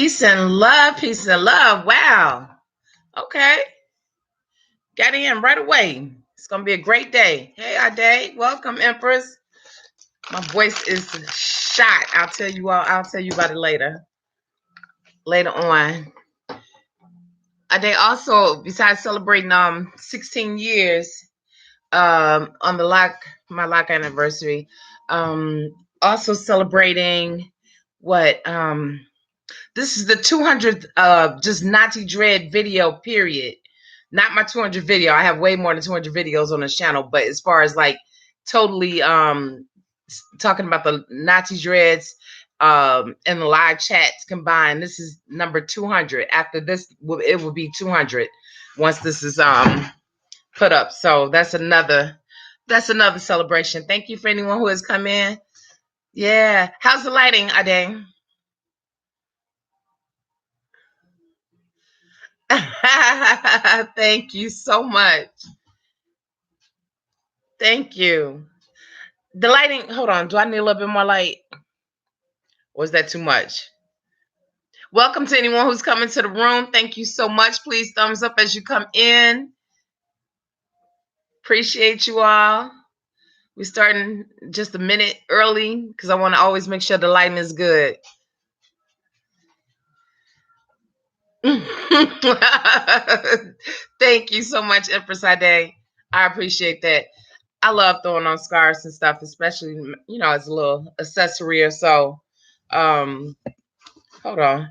Peace and love, peace and love. Wow. Okay. Got in right away. It's going to be a great day. Hey, Ade. Welcome, Empress. My voice is shot. I'll tell you about it later. Later on. Ade also, besides celebrating 16 years on my lock anniversary, also celebrating what this is the 200th just Natty Dread video period. Not my 200 video. I have way more than 200 videos on this channel, but as far as like totally talking about the Natty Dreads and the live chats combined, this is number 200. After this, it will be 200 once this is put up. So that's another celebration. Thank you for anyone who has come in. Yeah. How's the lighting, Ade? Thank you so much. Thank you. The lighting, hold on. Do I need a little bit more light? Or is that too much? Welcome to anyone who's coming to the room. Thank you so much. Please thumbs up as you come in. Appreciate you all. We're starting just a minute early because I want to always make sure the lighting is good. Thank you so much, Empress Ade. I appreciate that. I love throwing on scarves and stuff, especially, as a little accessory or so. Hold on.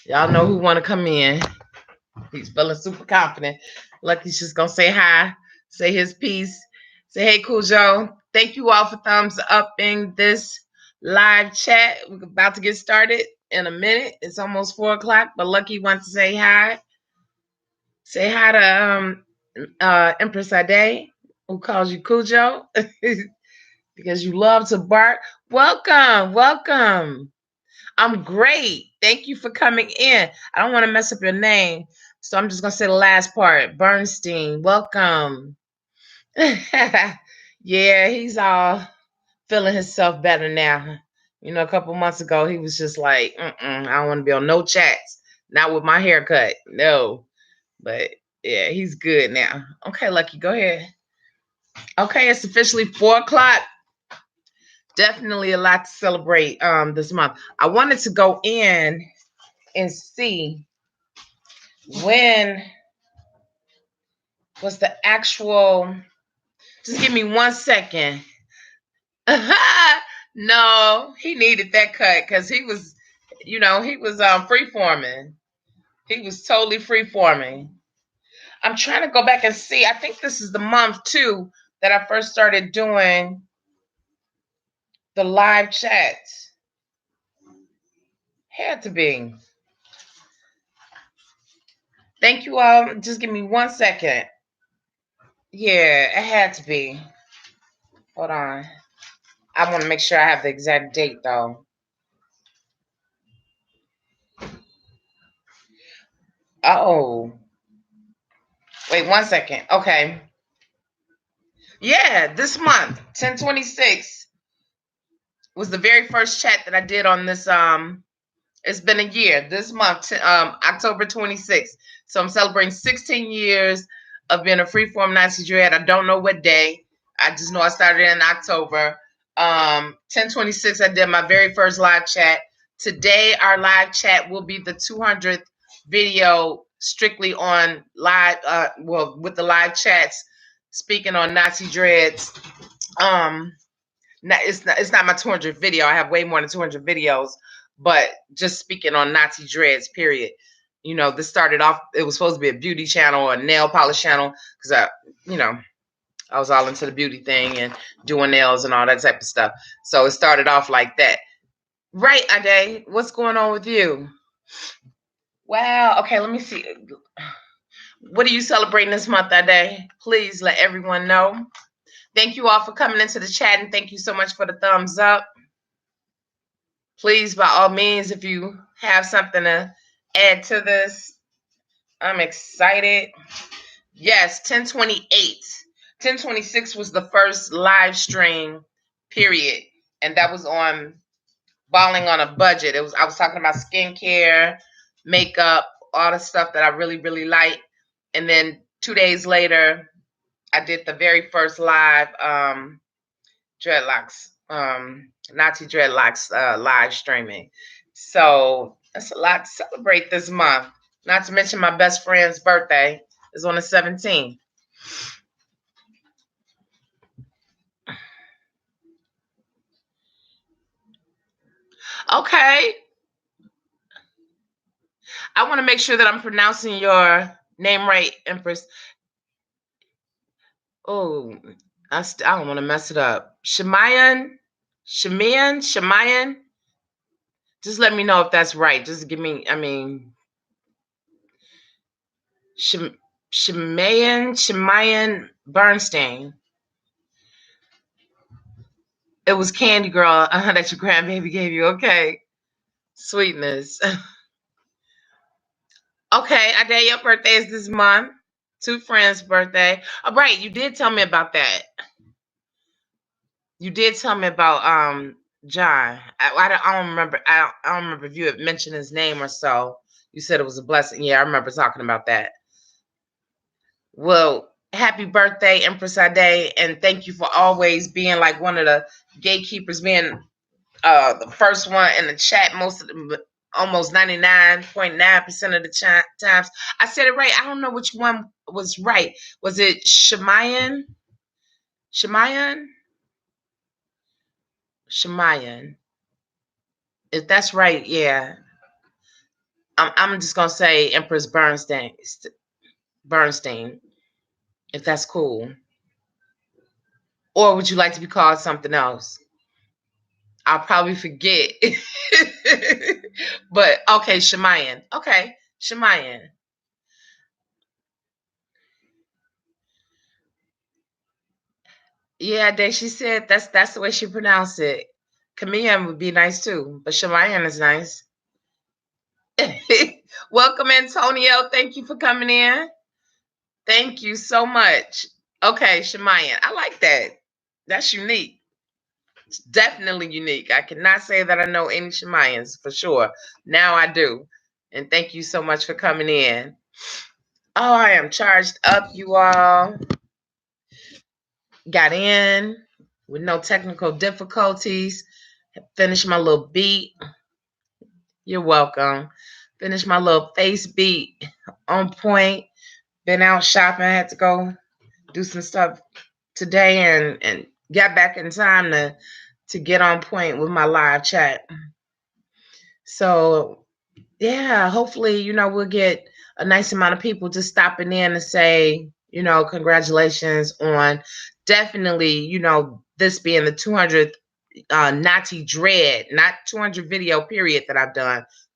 Y'all know who want to come in. He's feeling super confident. Lucky's just going to say hi, say his piece, say, hey, Cool Joe. Thank you all for thumbs up in this live chat. We're about to get started in a minute. It's almost 4 o'clock, but Lucky wants to say hi. Say hi to Empress Ade, who calls you Cujo, because you love to bark. Welcome. I'm great. Thank you for coming in. I don't want to mess up your name, so I'm just going to say the last part. Bernstein, welcome. Yeah, he's all feeling himself better now. A couple months ago, he was just like, I don't want to be on no chats. Not with my haircut. No. But yeah, he's good now. Okay, Lucky, go ahead. Okay, it's officially 4 o'clock. Definitely a lot to celebrate this month. I wanted to go in and see when was the actual. Just give me 1 second. No, he needed that cut because he was, he was free-forming. He was totally free-forming. I'm trying to go back and see. I think this is the month too that I first started doing the live chats. Had to be. Thank you all. Just give me 1 second. Yeah, it had to be. Hold on. I want to make sure I have the exact date though. Oh. Wait 1 second. Okay. Yeah, this month, 10/26 was the very first chat that I did on this. It's been a year. This month, October 26th. So I'm celebrating 16 years of being a freeform Nazi Dread. I don't know what day. I just know I started in October. 10/26, I did my very first live chat. Today, our live chat will be the 200th video strictly on live, with the live chats, speaking on Nazi Dreads. It's not my 200th video. I have way more than 200 videos, but just speaking on Nazi Dreads, period. This started off, it was supposed to be a beauty channel or a nail polish channel because I was all into the beauty thing and doing nails and all that type of stuff. So it started off like that. Right, Ade? What's going on with you? Wow. Okay, let me see. What are you celebrating this month, Ade? Please let everyone know. Thank you all for coming into the chat, and thank you so much for the thumbs up. Please, by all means, if you have something to add to this, I'm excited. Yes, 10/28. 10/26 was the first live stream, period. And that was on balling on a budget. I was talking about skincare, makeup, all the stuff that I really, really like. And then 2 days later, I did the very first live Dreadlocks, Natty Dreadlocks live streaming. So that's a lot to celebrate this month. Not to mention my best friend's birthday is on the 17th. Okay. I want to make sure that I'm pronouncing your name right, Empress. Oh, I don't want to mess it up. Shemayan. Just let me know if that's right. Just give me, Shemayan Bernstein. It was Candy Girl that your grandbaby gave you. Okay. Sweetness. Okay, Ade, your birthday is this month. Two friends' birthday. All right, you did tell me about that. You did tell me about John. I don't remember. I don't remember if you had mentioned his name or so. You said it was a blessing. Yeah, I remember talking about that. Well, happy birthday, Empress Ade, and thank you for always being like one of the gatekeepers, being the first one in the chat most of the almost 99.9% of the times. I said it right. I don't know which one was right. Was it Shemayan? Shemayan? Shemayan. If that's right, yeah. I'm just gonna say Empress Bernstein, if that's cool. Or would you like to be called something else? I'll probably forget. But okay, Shemayan. Okay, Shemayan. Yeah, she said that's the way she pronounced it. Camille would be nice too, but Shemayan is nice. Welcome, Antonio. Thank you for coming in. Thank you so much. Okay, Shemayan. I like that. That's unique. It's definitely unique. I cannot say that I know any Shemayans for sure. Now I do. And thank you so much for coming in. Oh, I am charged up, you all. Got in with no technical difficulties. Finished my little beat. You're welcome. Finished my little face beat on point. Been out shopping. I had to go do some stuff today and got back in time to get on point with my live chat. So yeah, hopefully, we'll get a nice amount of people just stopping in and say, congratulations on definitely, this being the 200th Natty Dread, not 200 video period that I've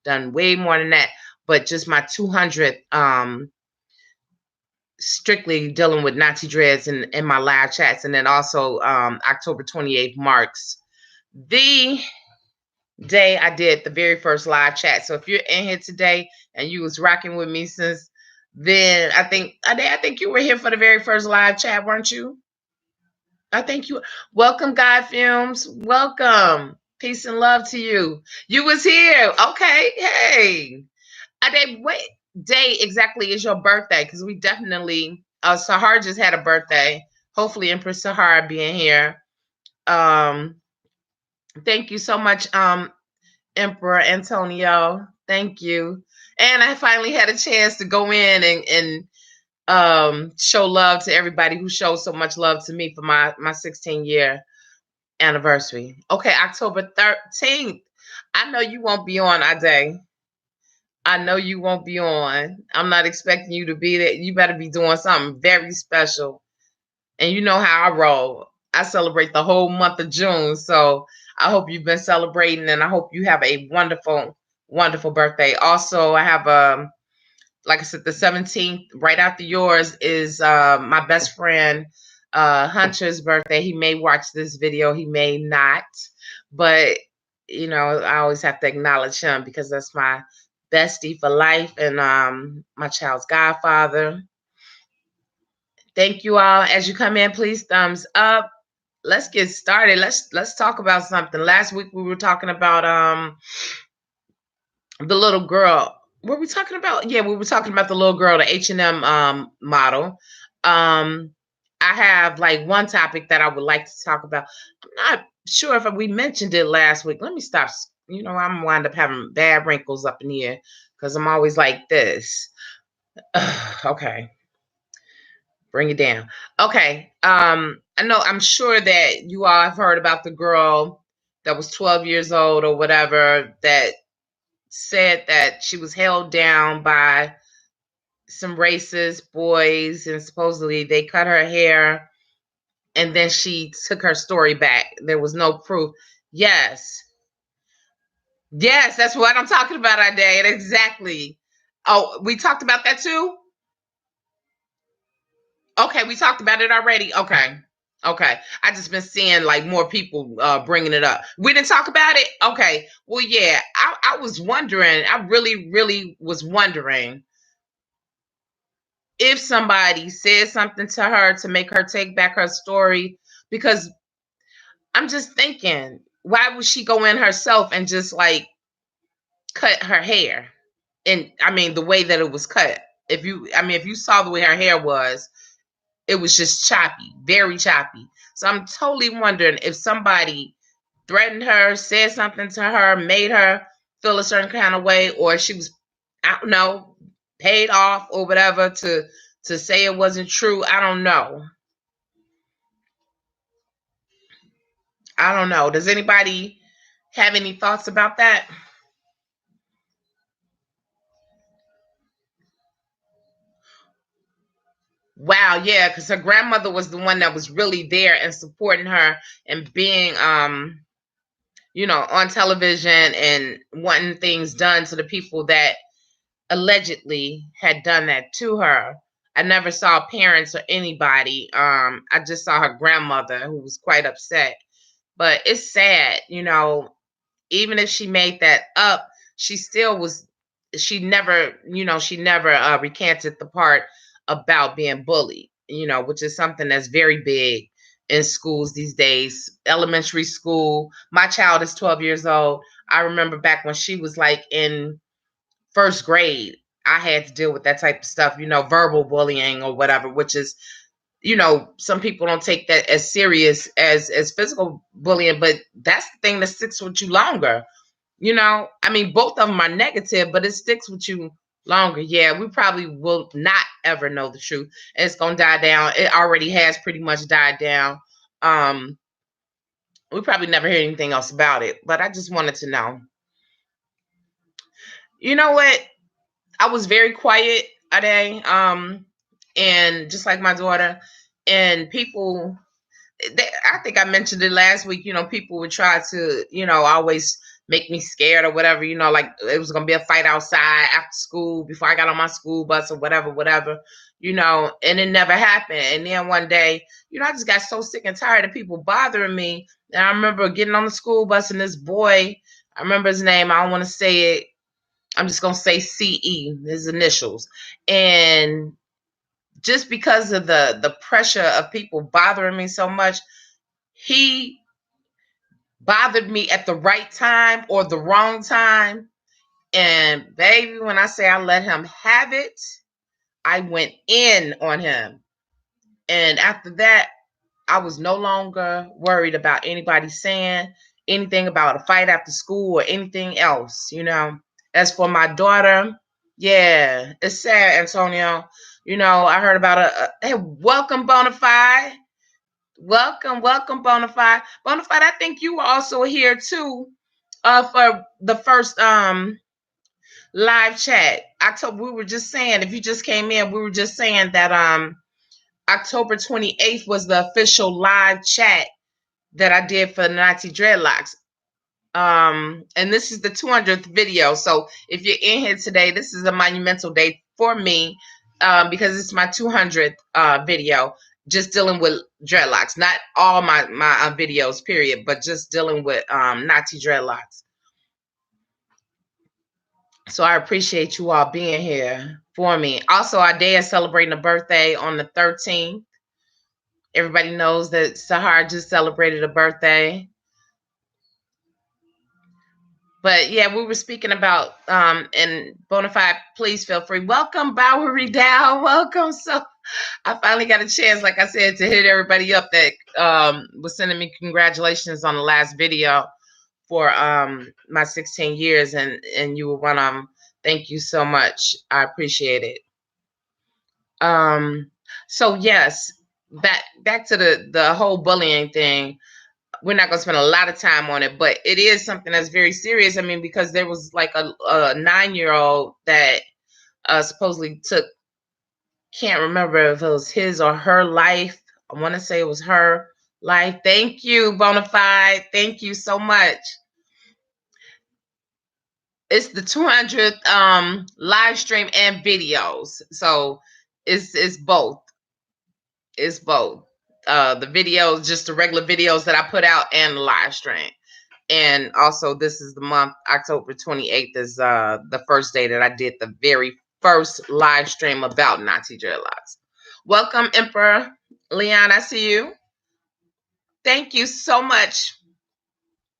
done way more than that, but just my 200th strictly dealing with Natty Dreads in my live chats. And then also October 28th marks the day I did the very first live chat. So if you're in here today and you was rocking with me since then, I think you were here for the very first live chat, weren't you? I think you. Welcome, God Films. Welcome. Peace and love to you. You was here. Okay. Hey. What day exactly is your birthday? Because we definitely Sahar just had a birthday. Hopefully Empress Sahar being here. Thank you so much, Emperor Antonio. Thank you. And I finally had a chance to go in and show love to everybody who showed so much love to me for my 16-year anniversary. Okay, October 13th. I know you won't be on our day. I know you won't be on. I'm not expecting you to be there. You better be doing something very special. And you know how I roll. I celebrate the whole month of June. So I hope you've been celebrating and I hope you have a wonderful, wonderful birthday. Also, I have like I said, the 17th, right after yours, is my best friend Hunter's birthday. He may watch this video, he may not, but I always have to acknowledge him because that's my bestie for life and my child's godfather. Thank you all. As you come in, please thumbs up. let's get started. Let's talk about something. Last week we were talking about the little girl. What were we talking about? Yeah, we were talking about the little girl, the H&M model. Um I have like one topic that I would like to talk about. I'm not sure if we mentioned it last week. Let me stop. You know, I'm wind up having bad wrinkles up in here because I'm always like this. Okay, bring it down. Okay. I know, I'm sure that you all have heard about the girl that was 12 years old or whatever that said that she was held down by some racist boys and supposedly they cut her hair and then she took her story back. There was no proof. Yes. Yes, that's what I'm talking about, Ade. Exactly. Oh, we talked about that too? Okay, we talked about it already. Okay. Okay. I just been seeing like more people bringing it up. We didn't talk about it? Okay. Well, yeah, I was wondering, I really was wondering if somebody said something to her to make her take back her story, because I'm just thinking, why would she go in herself and just like cut her hair? And I mean, the way that it was cut. If you saw the way her hair was, it was just choppy, very choppy. So I'm totally wondering if somebody threatened her, said something to her, made her feel a certain kind of way, or she was, I don't know, paid off or whatever to say it wasn't true. I don't know. I don't know. Does anybody have any thoughts about that? Wow, yeah, because her grandmother was the one that was really there and supporting her and being on television and wanting things done to the people that allegedly had done that to her. I never saw parents or anybody. I just saw her grandmother who was quite upset. But it's sad, even if she made that up, she still was, she never recanted the part about being bullied, which is something that's very big in schools these days. Elementary school. My child is 12 years old. I remember back when she was like in first grade, I had to deal with that type of stuff, verbal bullying or whatever, which is, some people don't take that as serious as physical bullying, but that's the thing that sticks with you longer. I mean, both of them are negative, but it sticks with you longer. Yeah, we probably will not ever know the truth. And it's gonna die down. It already has pretty much died down. Um, we probably never hear anything else about it. But I just wanted to know. You know what? I was very quiet today. And just like my daughter, and people, I think I mentioned it last week. People would try to, always make me scared or whatever. Like it was gonna be a fight outside after school before I got on my school bus or whatever. And it never happened. And then one day, I just got so sick and tired of people bothering me. And I remember getting on the school bus and this boy, I remember his name. I don't want to say it. I'm just gonna say CE, his initials, and just because of the pressure of people bothering me so much, he bothered me at the right time or the wrong time. And baby, when I say I let him have it, I went in on him. And after that, I was no longer worried about anybody saying anything about a fight after school or anything else. As for my daughter, yeah, it's sad, Antonio. I heard about hey, welcome, Bonafide. Welcome, Bonafide. Bonafide, I think you were also here too, for the first live chat. October, we were just saying, if you just came in, we were just saying that October 28th was the official live chat that I did for Natty Dreadlocks. And this is the 200th video. So if you're in here today, this is a monumental day for me, because it's my 200th video, just dealing with dreadlocks. Not all my videos, period, but just dealing with Natty Dreadlocks. So I appreciate you all being here for me. Also, our day is celebrating a birthday on the 13th. Everybody knows that Sahar just celebrated a birthday. But yeah, we were speaking about and Bonafide, please feel free. Welcome, Bowery Dow. Welcome. So I finally got a chance, like I said, to hit everybody up that was sending me congratulations on the last video for my 16 years, and you were one of them. Thank you so much. I appreciate it. So yes, back to the whole bullying thing. We're not going to spend a lot of time on it, but it is something that's very serious. I mean, because there was like a 9-year-old that supposedly took, can't remember if it was his or her life. I want to say it was her life. Thank you, Bonafide. Thank you so much. It's the 200th live stream and videos. So it's both. It's both. The videos, just the regular videos that I put out, and the live stream. And also, this is the month, October 28th is the first day that I did the very first live stream about Natty Dreadlocks. Welcome, Emperor Leon. I see you. Thank you so much.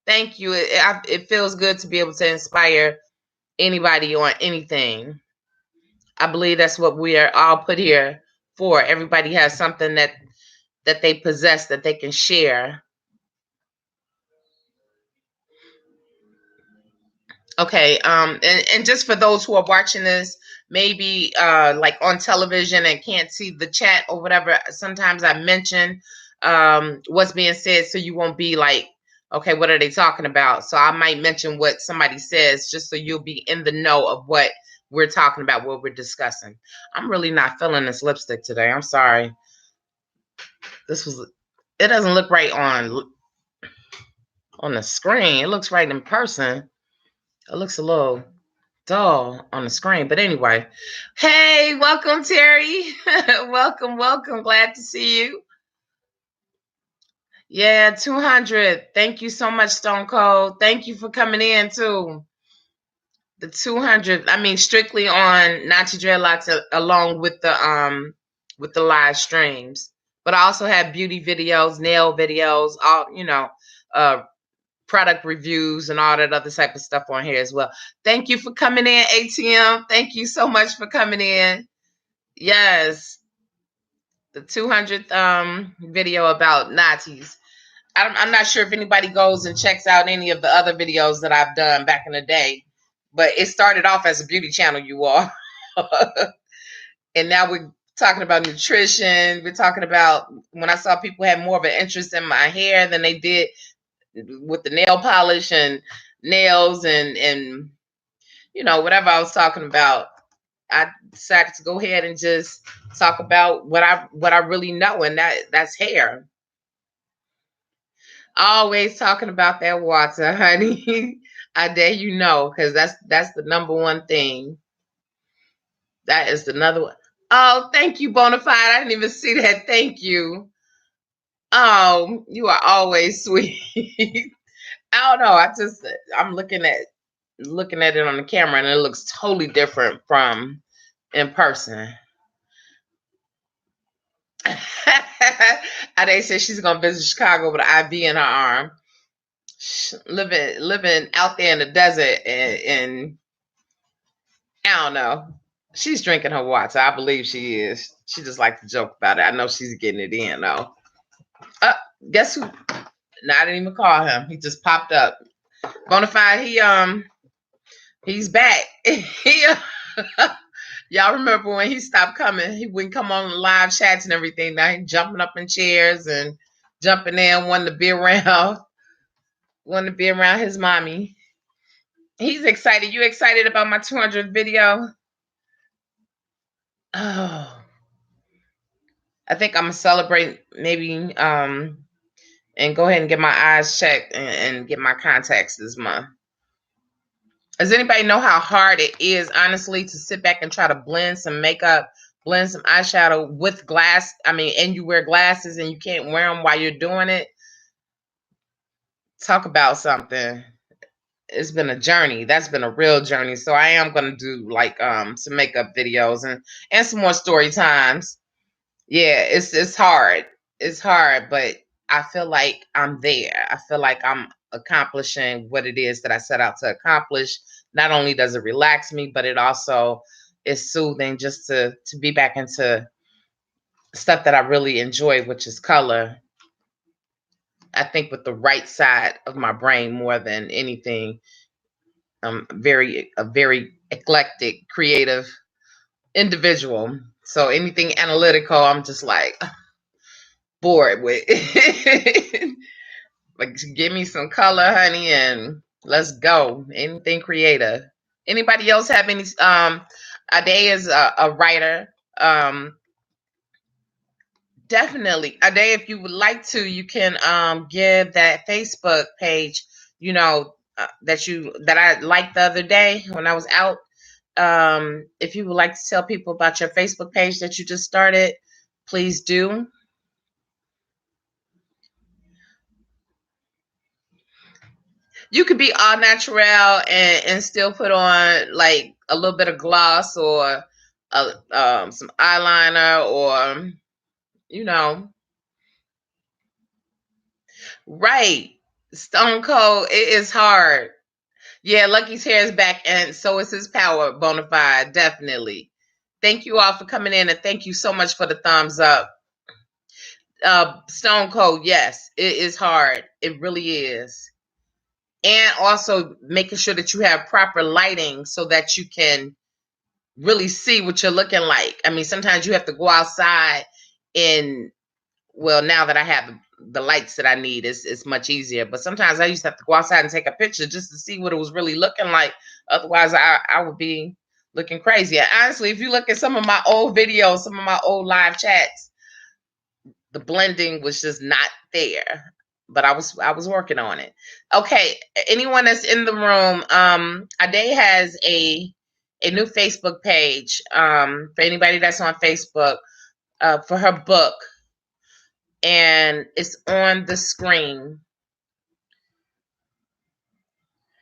Thank you. It feels good to be able to inspire anybody on anything. I believe that's what we are all put here for. Everybody has something that they possess that they can share. Okay, and just for those who are watching this, maybe like on television and can't see the chat or whatever, sometimes I mention what's being said so you won't be like, okay, what are they talking about? So I might mention what somebody says just so you'll be in the know of what we're talking about, what we're discussing. I'm really not feeling this lipstick today. I'm sorry. It doesn't look right on the screen. It looks right in person. It looks a little dull on the screen. But anyway, hey, welcome, Terry. welcome. Glad to see you. Yeah, 200. Thank you so much, Stone Cold. Thank you for coming in, too. The 200. I mean, strictly on Natty Dreadlocks along with the live streams. But I also have beauty videos, nail videos, all, product reviews and all that other type of stuff on here as well. Thank you for coming in, ATM. Thank you so much for coming in. Yes, the 200th video about Natties. I'm not sure if anybody goes and checks out any of the other videos that I've done back in the day, but it started off as a beauty channel, you all. And now we're talking about nutrition. We're talking about when I saw people had more of an interest in my hair than they did with the nail polish and nails and whatever I was talking about. I decided to go ahead and just talk about what I really know, and that's hair. Always talking about that water, honey. I dare you know, because that's the number one thing. That is another one. Oh, thank you, Bonafide. I didn't even see that. Thank you. Oh, you are always sweet. I don't know. I'm looking at it on the camera, and it looks totally different from in person. Ade said she's gonna visit Chicago with an IV in her arm, living out there in the desert, and I don't know. She's drinking her water. I believe she is. She just likes to joke about it. I know she's getting it in though. Guess who? No, I didn't even call him. He just popped up. Bonafide. He's back. Y'all remember when he stopped coming? He wouldn't come on live chats and everything. Now he's jumping up in chairs and jumping in, wanting to be around his mommy. He's excited. You excited about my 200th video? Oh, I think I'm gonna celebrate maybe and go ahead and get my eyes checked and get my contacts this month. Does anybody know how hard it is, honestly, to sit back and try to blend some makeup, blend some eyeshadow with glass? I mean, and you wear glasses and you can't wear them while you're doing it. Talk about something. It's been a journey. That's been a real journey. So I am going to do like some makeup videos and some more story times. Yeah, it's hard. it's hard, but I feel like I'm there. I feel like I'm accomplishing what it is that I set out to accomplish. Not only does it relax me, but it also is soothing just to be back into stuff that I really enjoy, which is color. I think with the right side of my brain more than anything. I'm a very eclectic, creative individual. So anything analytical, I'm just like bored with. Like, give me some color, honey, and let's go. Anything creative. Anybody else have any? Ade is a writer. Definitely, Ade, if you would like to, you can give that Facebook page. That I liked the other day when I was out. If you would like to tell people about your Facebook page that you just started, please do. You could be all natural and still put on like a little bit of gloss or some eyeliner or you know, right. Stone cold. It is hard. Yeah, Lucky's hair is back, and so is his power. Bonafide, definitely. Thank you all for coming in, and thank you so much for the thumbs up. Stone cold. Yes, it is hard. It really is. And also making sure that you have proper lighting so that you can really see what you're looking like. I mean, sometimes you have to go outside and, well, now that I have the lights that I need, it's much easier. But sometimes I used to have to go outside and take a picture just to see what it was really looking like. Otherwise, I would be looking crazy. And honestly, if you look at some of my old videos, some of my old live chats, the blending was just not there. But I was working on it. Okay, anyone that's in the room, Ade has a new Facebook page for anybody that's on Facebook for her book, and it's on the screen.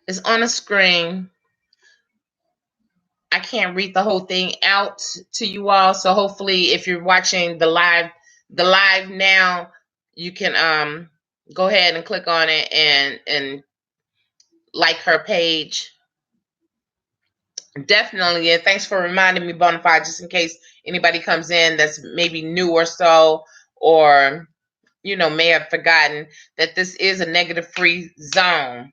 It's on the screen. I can't read the whole thing out to you all, so hopefully, if you're watching the live now, you can go ahead and click on it and like her page. Definitely, and thanks for reminding me, Bonafide, just in case anybody comes in that's maybe new or so, or may have forgotten that this is a negative-free zone.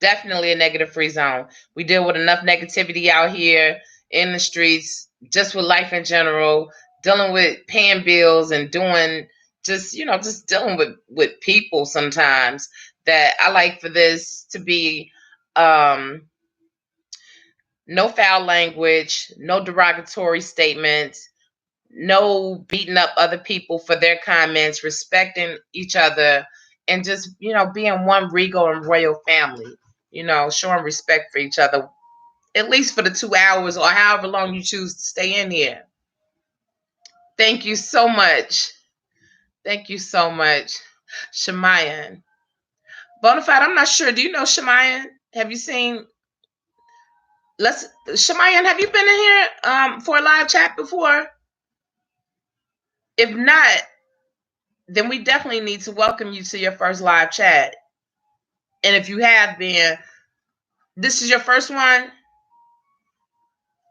Definitely a negative-free zone. We deal with enough negativity out here in the streets, just with life in general, dealing with paying bills and doing just dealing with people sometimes, that I like for this to be no foul language, no derogatory statements, no beating up other people for their comments, respecting each other, and just, being one regal and royal family, showing respect for each other, at least for the 2 hours or however long you choose to stay in here. Thank you so much. Thank you so much. Shemayan. Bonafide, I'm not sure. Do you know Shemayan? Have you seen Shemayan, have you been in here for a live chat before? If not, then we definitely need to welcome you to your first live chat. And if you have been, this is your first one?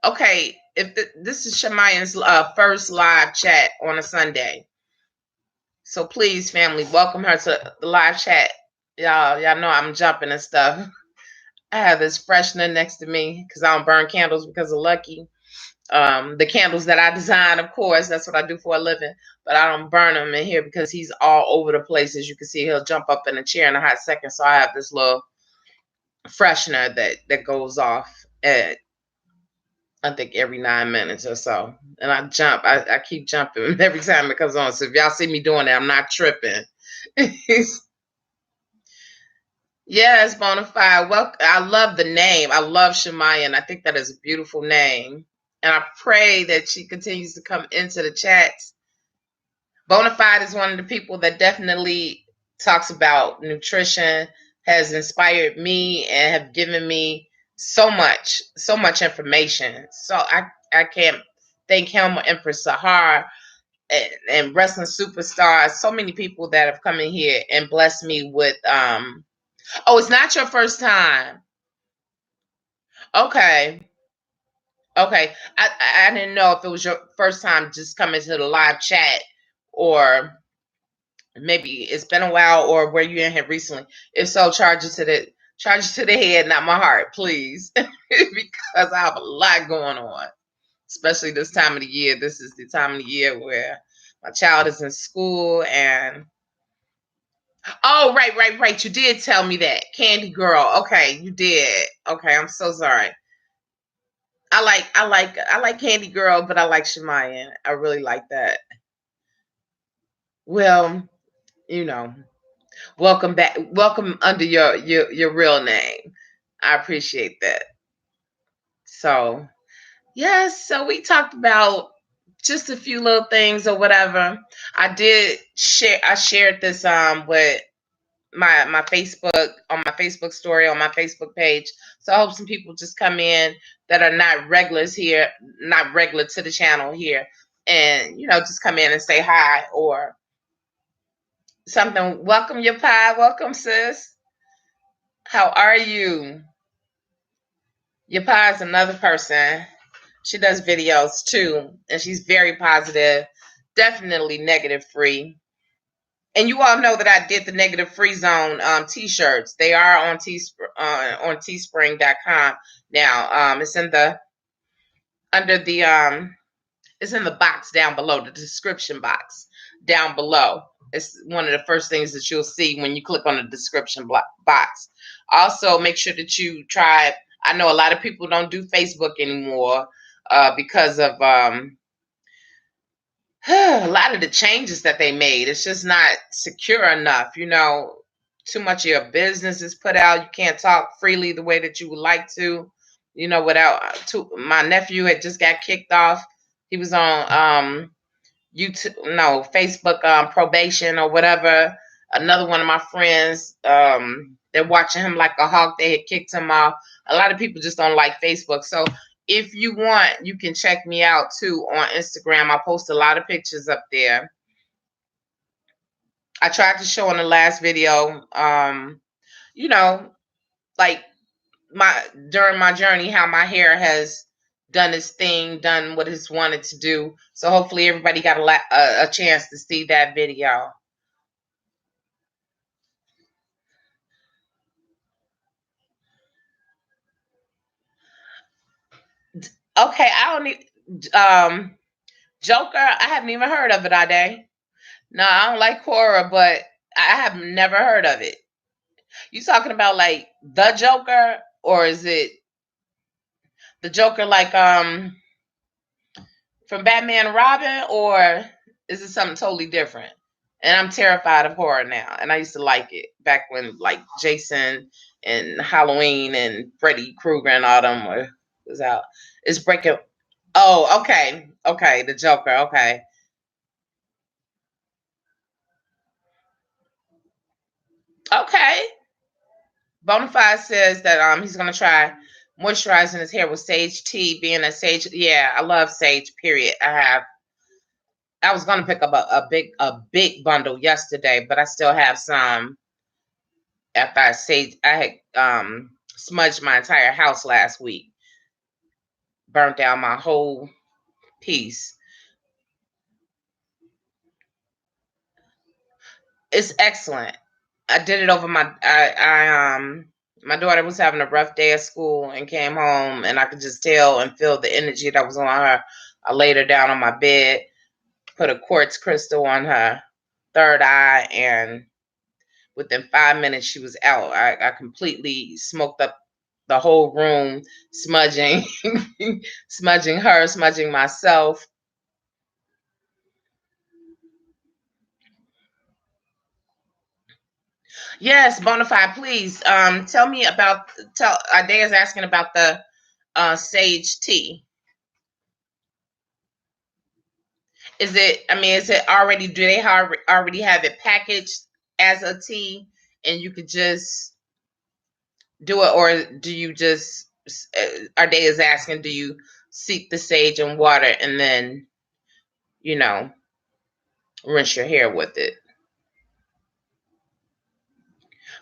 Okay, this is Shemayan's first live chat on a Sunday. So please, family, welcome her to the live chat. Y'all know I'm jumping and stuff. I have this freshener next to me because I don't burn candles because of Lucky. The candles that I design, of course, that's what I do for a living, but I don't burn them in here because he's all over the place. As you can see, he'll jump up in a chair in a hot second. So I have this little freshener that goes off at, I think, every 9 minutes or so. And I jump. I keep jumping every time it comes on. So if y'all see me doing that, I'm not tripping. Yes, Bonafide. Well, I love the name. I love Shemayan. I think that is a beautiful name. And I pray that she continues to come into the chats. Bonafide is one of the people that definitely talks about nutrition, has inspired me and have given me so much information. So I can't thank him or Empress Sahar and wrestling superstars. So many people that have come in here and blessed me with. Oh, it's not your first time. Okay. Okay. I didn't know if it was your first time just coming to the live chat, or maybe it's been a while, or were you in here recently? If so, charge it to the head, not my heart, please. Because I have a lot going on, especially this time of the year. This is the time of the year where my child is in school. And oh, right. You did tell me that. Candy Girl. Okay, you did. Okay, I'm so sorry. I like Candy Girl, but I like Shemaya. I really like that. Well, you know, welcome back. Welcome under your real name. I appreciate that. So, yes, so we talked about just a few little things or whatever. I shared this with my Facebook, on my Facebook story, on my Facebook page. So I hope some people just come in that are not regulars here, not regular to the channel here, and just come in and say hi or something. Welcome, your pie. Welcome, sis. How are you? Your pie is another person. She does videos too, and she's very positive, definitely negative free. And you all know that I did the negative free zone t-shirts. They are on on teespring.com now. It's in the under the it's in the box down below, the description box down below. It's one of the first things that you'll see when you click on the description box. Also, make sure that you try. I know a lot of people don't do Facebook anymore because of a lot of the changes that they made. It's just not secure enough. Too much of your business is put out. You can't talk freely the way that you would like to. My nephew had just got kicked off. He was on YouTube, no, Facebook probation or whatever. Another one of my friends, they're watching him like a hawk. They had kicked him off. A lot of people just don't like Facebook. So if you want, you can check me out too on Instagram. I post a lot of pictures up there. I tried to show in the last video, like during my journey, how my hair has done its thing, done what it's wanted to do. So hopefully everybody got a chance to see that video. Okay, I don't need Joker. I haven't even heard of it, Ade. No, I don't like horror, but I have never heard of it. You talking about like the Joker, or is it the Joker like from Batman and Robin, or is it something totally different? And I'm terrified of horror now, and I used to like it back when like Jason and Halloween and Freddy Krueger and all them was out. It's breaking. Oh, okay, the Joker. Okay. Okay. Bonafide says that he's gonna try moisturizing his hair with sage tea. Being a sage, yeah, I love sage. Period. I was gonna pick up a big bundle yesterday, but I still have some. After I had smudged my entire house last week, burnt down my whole piece. It's excellent. I did it over my daughter was having a rough day at school and came home, and I could just tell and feel the energy that was on her. I laid her down on my bed, put a quartz crystal on her third eye, and within 5 minutes she was out. I completely smoked up the whole room, smudging, smudging her, smudging myself. Yes, Bonafide, please tell me about. Tell Adair is asking about the sage tea. Is it already? Do they already have it packaged as a tea, and you could just do it, or do you just? Adair is asking, do you seep the sage and water and then, you know? rinse your hair with it.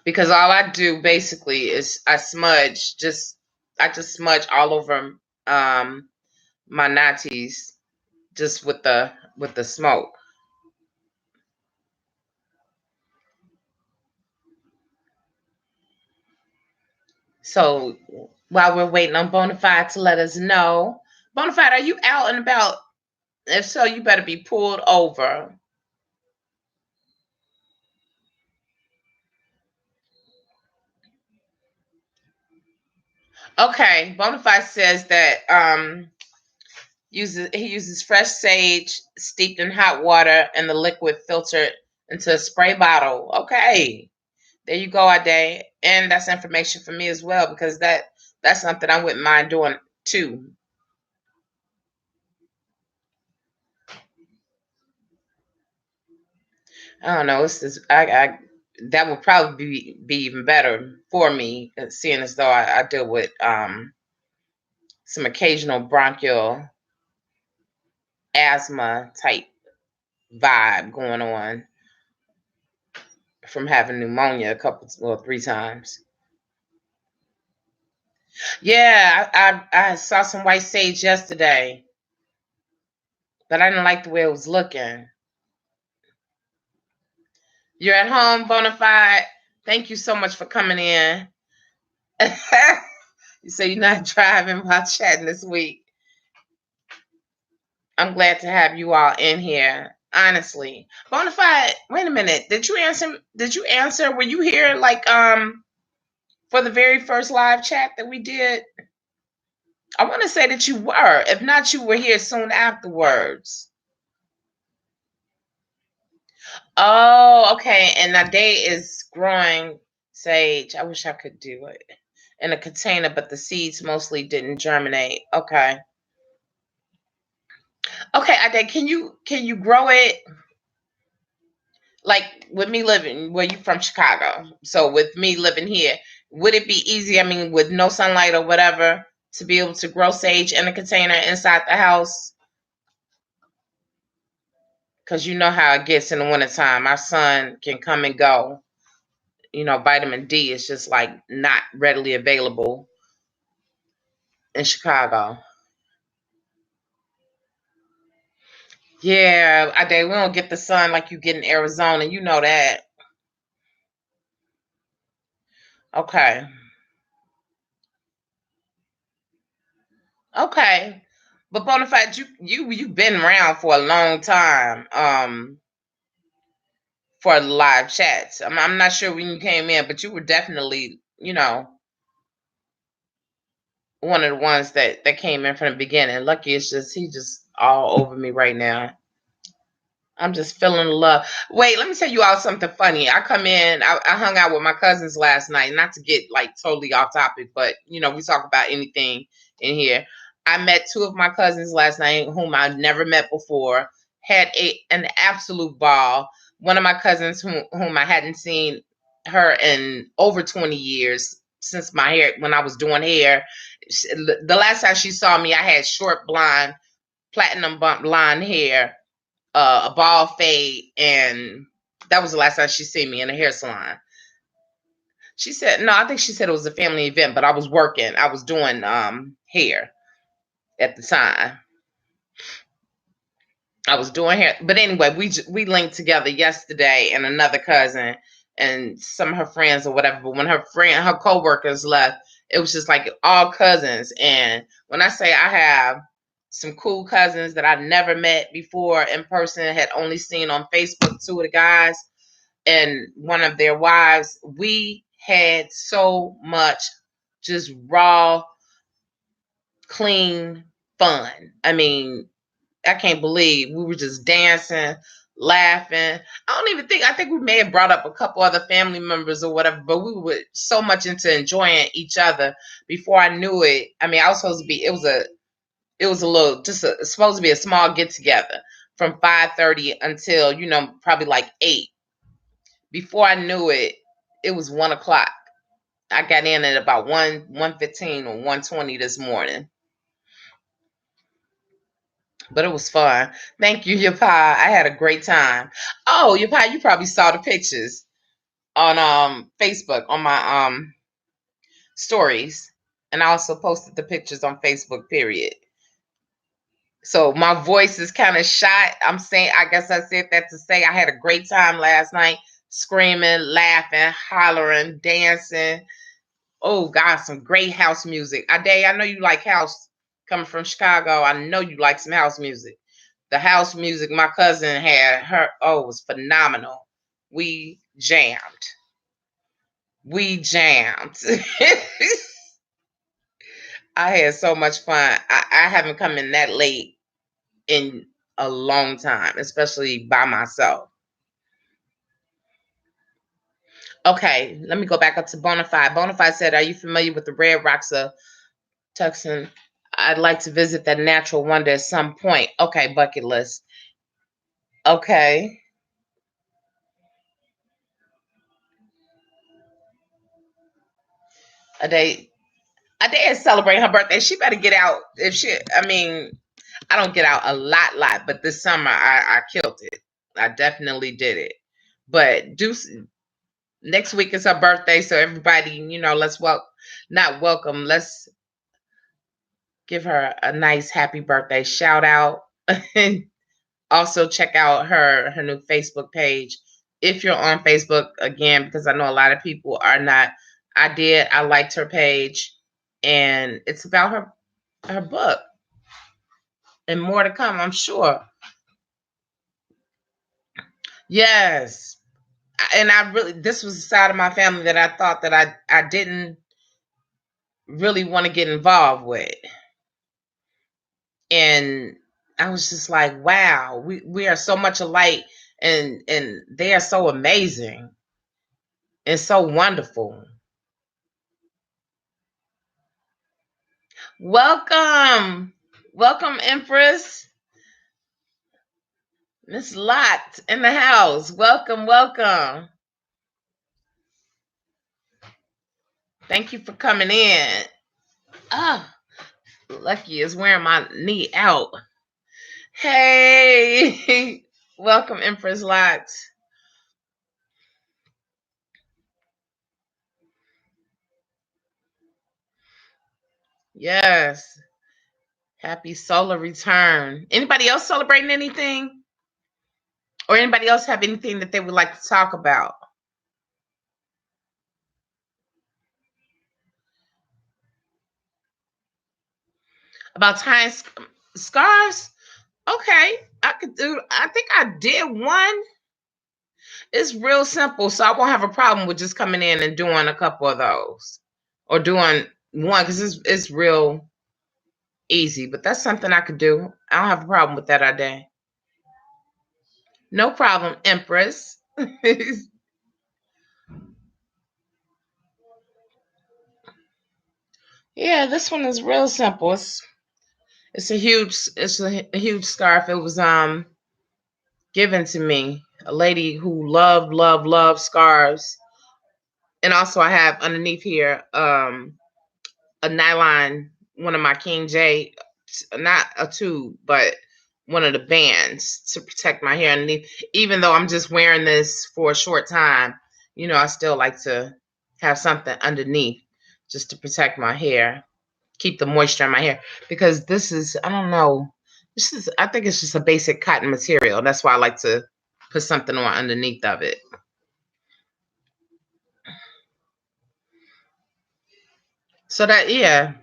Because all I do basically is I just smudge all over my natties just with the smoke. So while we're waiting on Bonafide to let us know, Bonafide, are you out and about? If so, you better be pulled over. Okay, Bonafide says that he uses fresh sage steeped in hot water and the liquid filtered into a spray bottle. Okay, there you go, Ade. And that's information for me as well because that's something I wouldn't mind doing too. I don't know. It's just, I that would probably be even better for me, seeing as though I deal with some occasional bronchial asthma type vibe going on from having pneumonia a couple, well, 3 times. Yeah, I saw some white sage yesterday, but I didn't like the way it was looking. You're at home, Bonafide. Thank you so much for coming in. You say you're not driving while chatting this week. I'm glad to have you all in here. Honestly, Bonafide. Wait a minute. Did you answer? Did you answer? Were you here like for the very first live chat that we did? I want to say that you were. If not, you were here soon afterwards. Oh, okay. And that day is growing sage. I wish I could do it in a container, but the seeds mostly didn't germinate. Okay. Okay, Ade, can you grow it like with me living well, you from Chicago. So with me living here, would it be easy, I mean, with no sunlight or whatever, to be able to grow sage in a container inside the house? Because you know how it gets in the wintertime. Our sun can come and go. Vitamin D is just like not readily available in Chicago. Yeah, we don't get the sun like you get in Arizona. You know that. Okay. Okay. But Bonafide, you've been around for a long time. For live chats. I'm not sure when you came in, but you were definitely, one of the ones that came in from the beginning. Lucky it's just he just all over me right now. I'm just feeling love. Wait, let me tell you all something funny. I come in, I hung out with my cousins last night, not to get like totally off topic, but we talk about anything in here. I met two of my cousins last night whom I'd never met before, had an absolute ball. One of my cousins whom I hadn't seen her in over 20 years since my hair, when I was doing hair. The last time she saw me, I had short blonde, platinum blonde hair, a ball fade, and that was the last time she seen me in a hair salon. She said, no, I think she said it was a family event, but I was working. I was doing hair at the time. I was doing hair, but anyway, we linked together yesterday, and another cousin and some of her friends or whatever. But when her coworkers left, it was just like all cousins. And when I say I have some cool cousins that I've never met before in person, had only seen on Facebook, two of the guys and one of their wives, we had so much just raw, clean fun. I mean, I can't believe we were just dancing, laughing. I think we may have brought up a couple other family members or whatever, but we were so much into enjoying each other before I knew it. I mean, I was supposed to be, it was a little, supposed to be a small get together from 5:30 until, probably like 8. Before I knew it, it was 1 o'clock. I got in at about 1:15 or 1:20 this morning. But it was fun. Thank you, Yapa. I had a great time. Oh, Yapa, you probably saw the pictures on Facebook on my stories. And I also posted the pictures on Facebook, period. So my voice is kind of shot. I'm saying, I guess I said that to say I had a great time last night, screaming, laughing, hollering, dancing. Oh God, some great house music. Ade, I know you like house. Coming from Chicago, I know you like some house music. The house music my cousin had, it was phenomenal. We jammed. We jammed. I had so much fun. I haven't come in that late in a long time, especially by myself. Okay, let me go back up to Bonafide. Bonafide said, "Are you familiar with the Red Rocks of Tucson? I'd like to visit that natural wonder at some point." Okay, bucket list. Okay. A day is celebrating her birthday. She better get out. I don't get out a lot, but this summer I killed it. I definitely did it. But next week is her birthday, so everybody, let's not welcome. Let's give her a nice happy birthday shout out. Also check out her new Facebook page if you're on Facebook, again, because I know a lot of people are not. I liked her page, and it's about her book and more to come, I'm sure. Yes. And this was a side of my family that I thought that I didn't really want to get involved with. And I was just like, wow, we are so much alike, and they are so amazing and so wonderful. Welcome. Welcome, Empress. Miss Lot in the house. Welcome, welcome. Thank you for coming in. Ah, Lucky is wearing my knee out. Hey, welcome, Empress Lot. Yes. Happy solar return. Anybody else celebrating anything? Or anybody else have anything that they would like to talk about? About tying scarves? Okay. I think I did one. It's real simple, so I won't have a problem with just coming in and doing a couple of those. Or doing one, because it's real easy. But that's something I could do. I don't have a problem with that idea. No problem, Empress. Yeah, this one is real simple. It's a huge scarf. It was given to me. A lady who loved scarves. And also I have underneath here a nylon, one of my King J, not a tube, but one of the bands to protect my hair underneath. Even though I'm just wearing this for a short time, I still like to have something underneath just to protect my hair, keep the moisture in my hair. Because this is, I don't know, I think it's just a basic cotton material. That's why I like to put something on underneath of it. So that, yeah.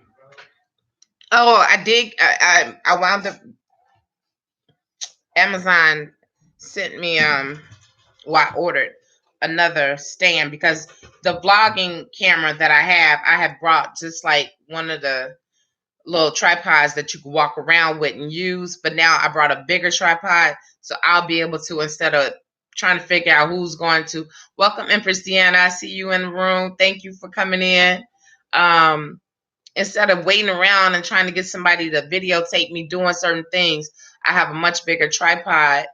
Oh, I did. I wound up. Amazon sent me well, I ordered another stand because the vlogging camera that I have brought just like one of the little tripods that you can walk around with and use, but now I brought a bigger tripod, so I'll be able to, instead of trying to figure out who's going to welcome Empress Deanna. I see you in the room. Thank you for coming in. Instead of waiting around and trying to get somebody to videotape me doing certain things, I have a much bigger tripod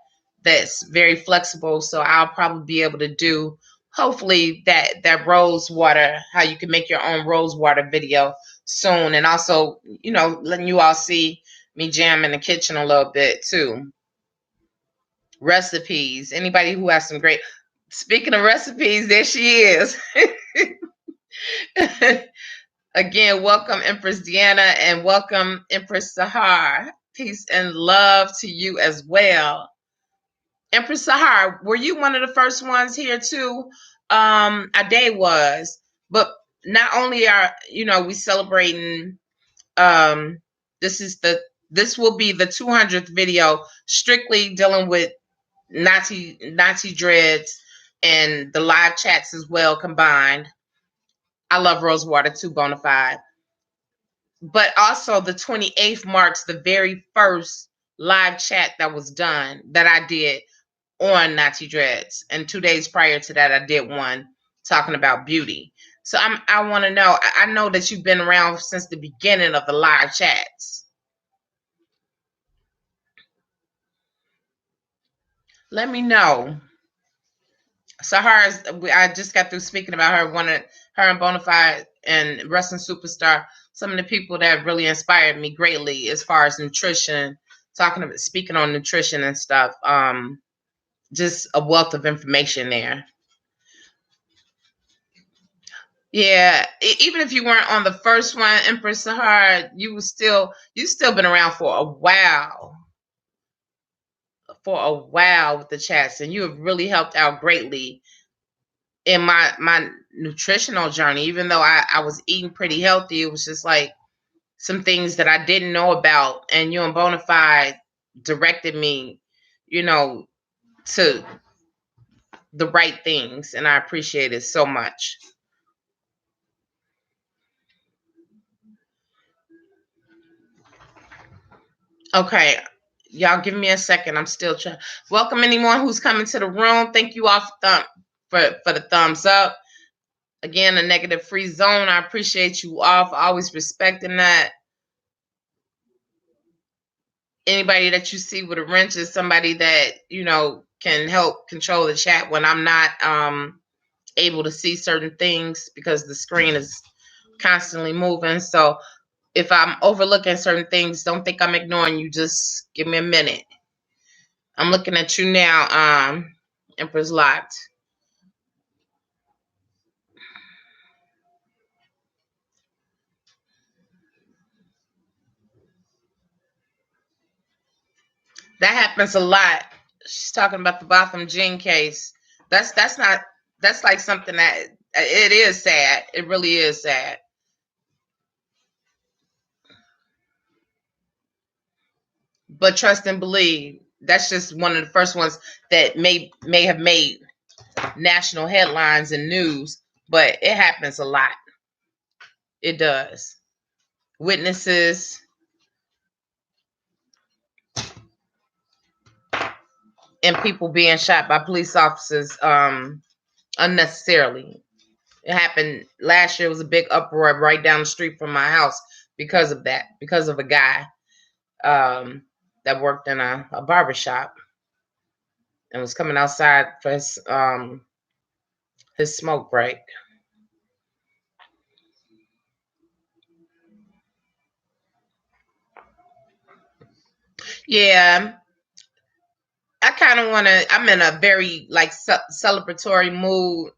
that's very flexible. So I'll probably be able to do, hopefully, that rose water, how you can make your own rose water video soon. And also, letting you all see me jam in the kitchen a little bit too. Recipes. Anybody who has some great. Speaking of recipes, there she is. Again, welcome Empress Deanna and welcome Empress Sahar. Peace and love to you as well. Empress Sahar, were you one of the first ones here too? Ade was, but not only are we celebrating. This will be the 200th video strictly dealing with Natty dreads and the live chats as well combined. I love Rosewater too, bona fide. But also the 28th marks the very first live chat that was done that I did on Natty Dreads. And 2 days prior to that, I did one talking about beauty. So I want to know, I know that you've been around since the beginning of the live chats. Let me know. Sahar, I just got through speaking about her, her and Bonafide and Wrestling Superstar, some of the people that really inspired me greatly as far as nutrition, speaking on nutrition and stuff. Just a wealth of information there. Yeah, even if you weren't on the first one, Empress Sahar, you still been around for a while. With the chats, and you have really helped out greatly in my nutritional journey. Even though I was eating pretty healthy, it was just like some things that I didn't know about, and you and Bonafide directed me, to the right things, and I appreciate it so much. Okay, y'all give me a second. I'm still trying. Welcome anyone who's coming to the room. Thank you all for the thumbs up. Again, a negative free zone. I appreciate you all for always respecting that. Anybody that you see with a wrench is somebody that, can help control the chat when I'm not able to see certain things because the screen is constantly moving. So if I'm overlooking certain things, don't think I'm ignoring you. Just give me a minute. I'm looking at you now, Empress Locked. That happens a lot. She's talking about the Botham Jean case. That's like something that it is sad. It really is sad. But trust and believe. That's just one of the first ones that may have made national headlines and news, but it happens a lot. It does. Witnesses and people being shot by police officers unnecessarily. It happened last year. It was a big uproar right down the street from my house because of that, because of a guy that worked in a barbershop and was coming outside for his smoke break. Yeah, I kind of want to. I'm in a very celebratory mood.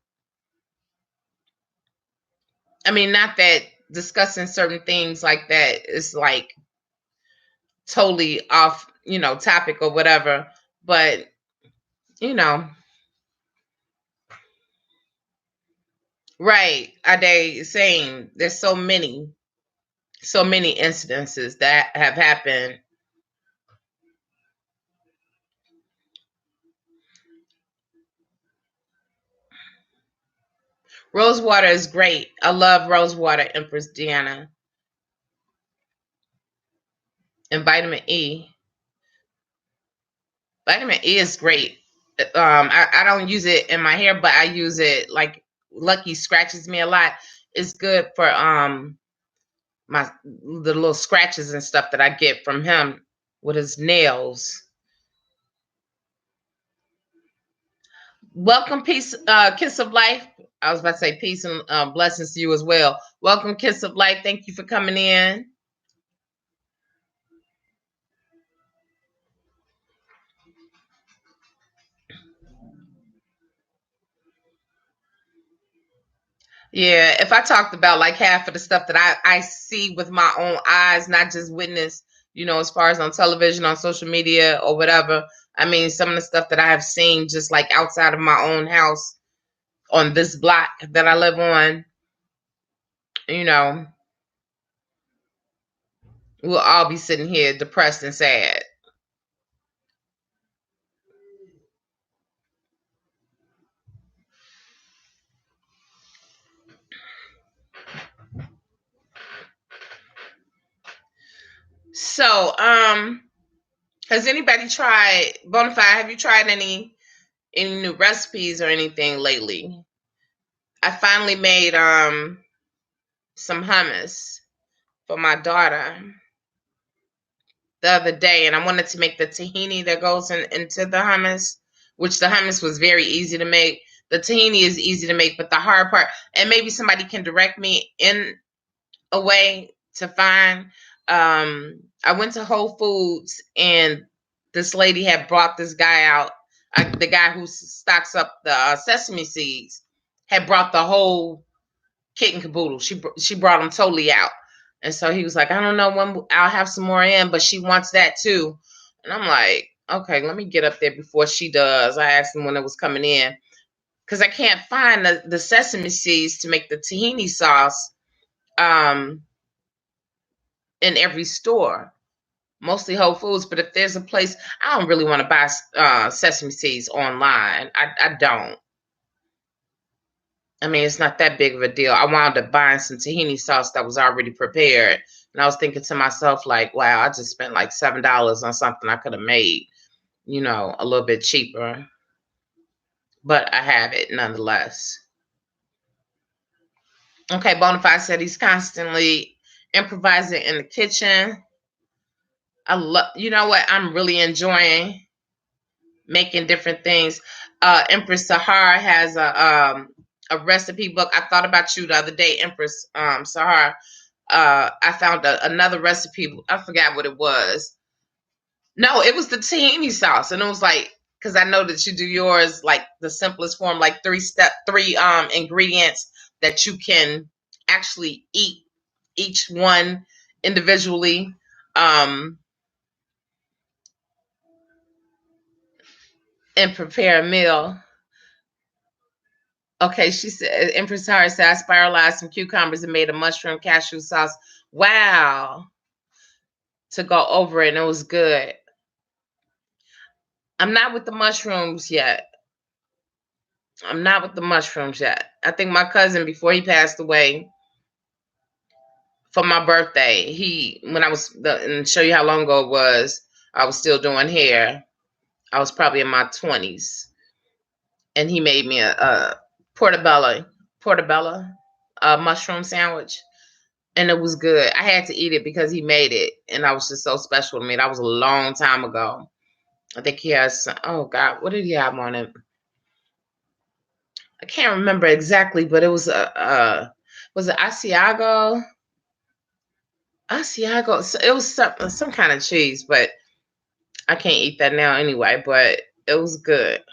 I mean, not that discussing certain things like that is like totally off, topic or whatever, but right. Ade saying there's so many incidences that have happened. Rosewater is great. I love Rosewater, Empress Deanna. And vitamin E. Vitamin E is great. I don't use it in my hair, but I use it like Lucky scratches me a lot. It's good for the little scratches and stuff that I get from him with his nails. Welcome, peace, Kiss of Life. I was about to say peace and blessings to you as well. Welcome, Kiss of Life. Thank you for coming in. Yeah, if I talked about like half of the stuff that I see with my own eyes, not just witness, as far as on television, on social media, or whatever. I mean, some of the stuff that I have seen just like outside of my own house on this block that I live on, you know, we'll all be sitting here depressed and sad. So, has anybody tried Bonafide? Have you tried any new recipes or anything lately? I finally made some hummus for my daughter the other day, and I wanted to make the tahini that goes into the hummus, which the hummus was very easy to make. The tahini is easy to make, but the hard part, and maybe somebody can direct me in a way to find. I went to Whole Foods, and this lady had brought this guy out, the guy who stocks up the sesame seeds, had brought the whole kit and caboodle. She brought them totally out. And so he was like, I don't know when I'll have some more in, but she wants that too. And I'm like, okay, let me get up there before she does. I asked him when it was coming in because I can't find the sesame seeds to make the tahini sauce um, in every store, mostly Whole Foods. But if there's a place, I don't really want to buy sesame seeds online. I don't. I mean, it's not that big of a deal. I wound up buying some tahini sauce that was already prepared. And I was thinking to myself, like, wow, I just spent like $7 on something I could have made, a little bit cheaper. But I have it nonetheless. Okay, Bonafide said he's constantly improvising in the kitchen. I love, you know what? I'm really enjoying making different things. Empress Sahara has a recipe book. I thought about you the other day, Empress Sahara. I found another recipe. I forgot what it was. No, it was the tahini sauce, and it was like, because I know that you do yours like the simplest form, like three ingredients that you can actually eat each one individually. Um, and prepare a meal. Okay, she said, Empress Sahara said, I spiralized some cucumbers and made a mushroom cashew sauce. Wow. To go over it, and it was good. I'm not with the mushrooms yet. I'm not with the mushrooms yet. I think my cousin, before he passed away for my birthday, when I was, and show you how long ago it was, I was still doing hair. I was probably in my 20s. And he made me a portobello mushroom sandwich. And it was good. I had to eat it because he made it. And I was just so special to me. That was a long time ago. I think he has, oh God, what did he have on it? I can't remember exactly, but it was was it Asiago? Asiago. It was some kind of cheese, but I can't eat that now anyway. But it was good.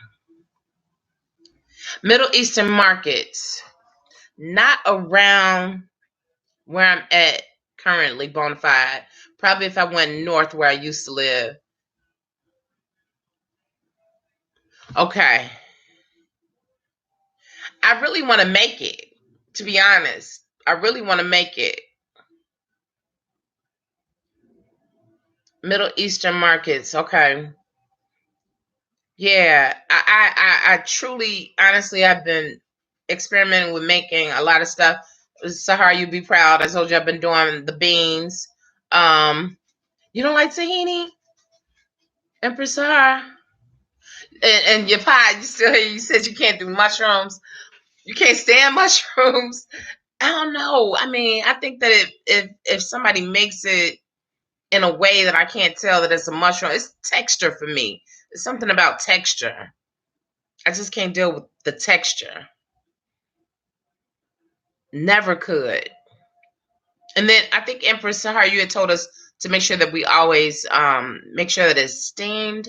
Middle Eastern markets, not around where I'm at currently, Bonafide. Probably if I went north where I used to live. Okay. I really want to make it, to be honest. I really want to make it. Middle Eastern markets. Okay. Yeah. I truly, honestly, I've been experimenting with making a lot of stuff. Sahar, you'd be proud. I told you I've been doing the beans. Um, you don't like tahini? Empress Sahar? And your pie, you still here. You said you can't do mushrooms. You can't stand mushrooms. I don't know. I mean, I think that if somebody makes it in a way that I can't tell that it's a mushroom, it's texture for me. It's something about texture. I just can't deal with the texture. Never could. And then I think Empress Sahar, you had told us to make sure that we always make sure that it's steamed.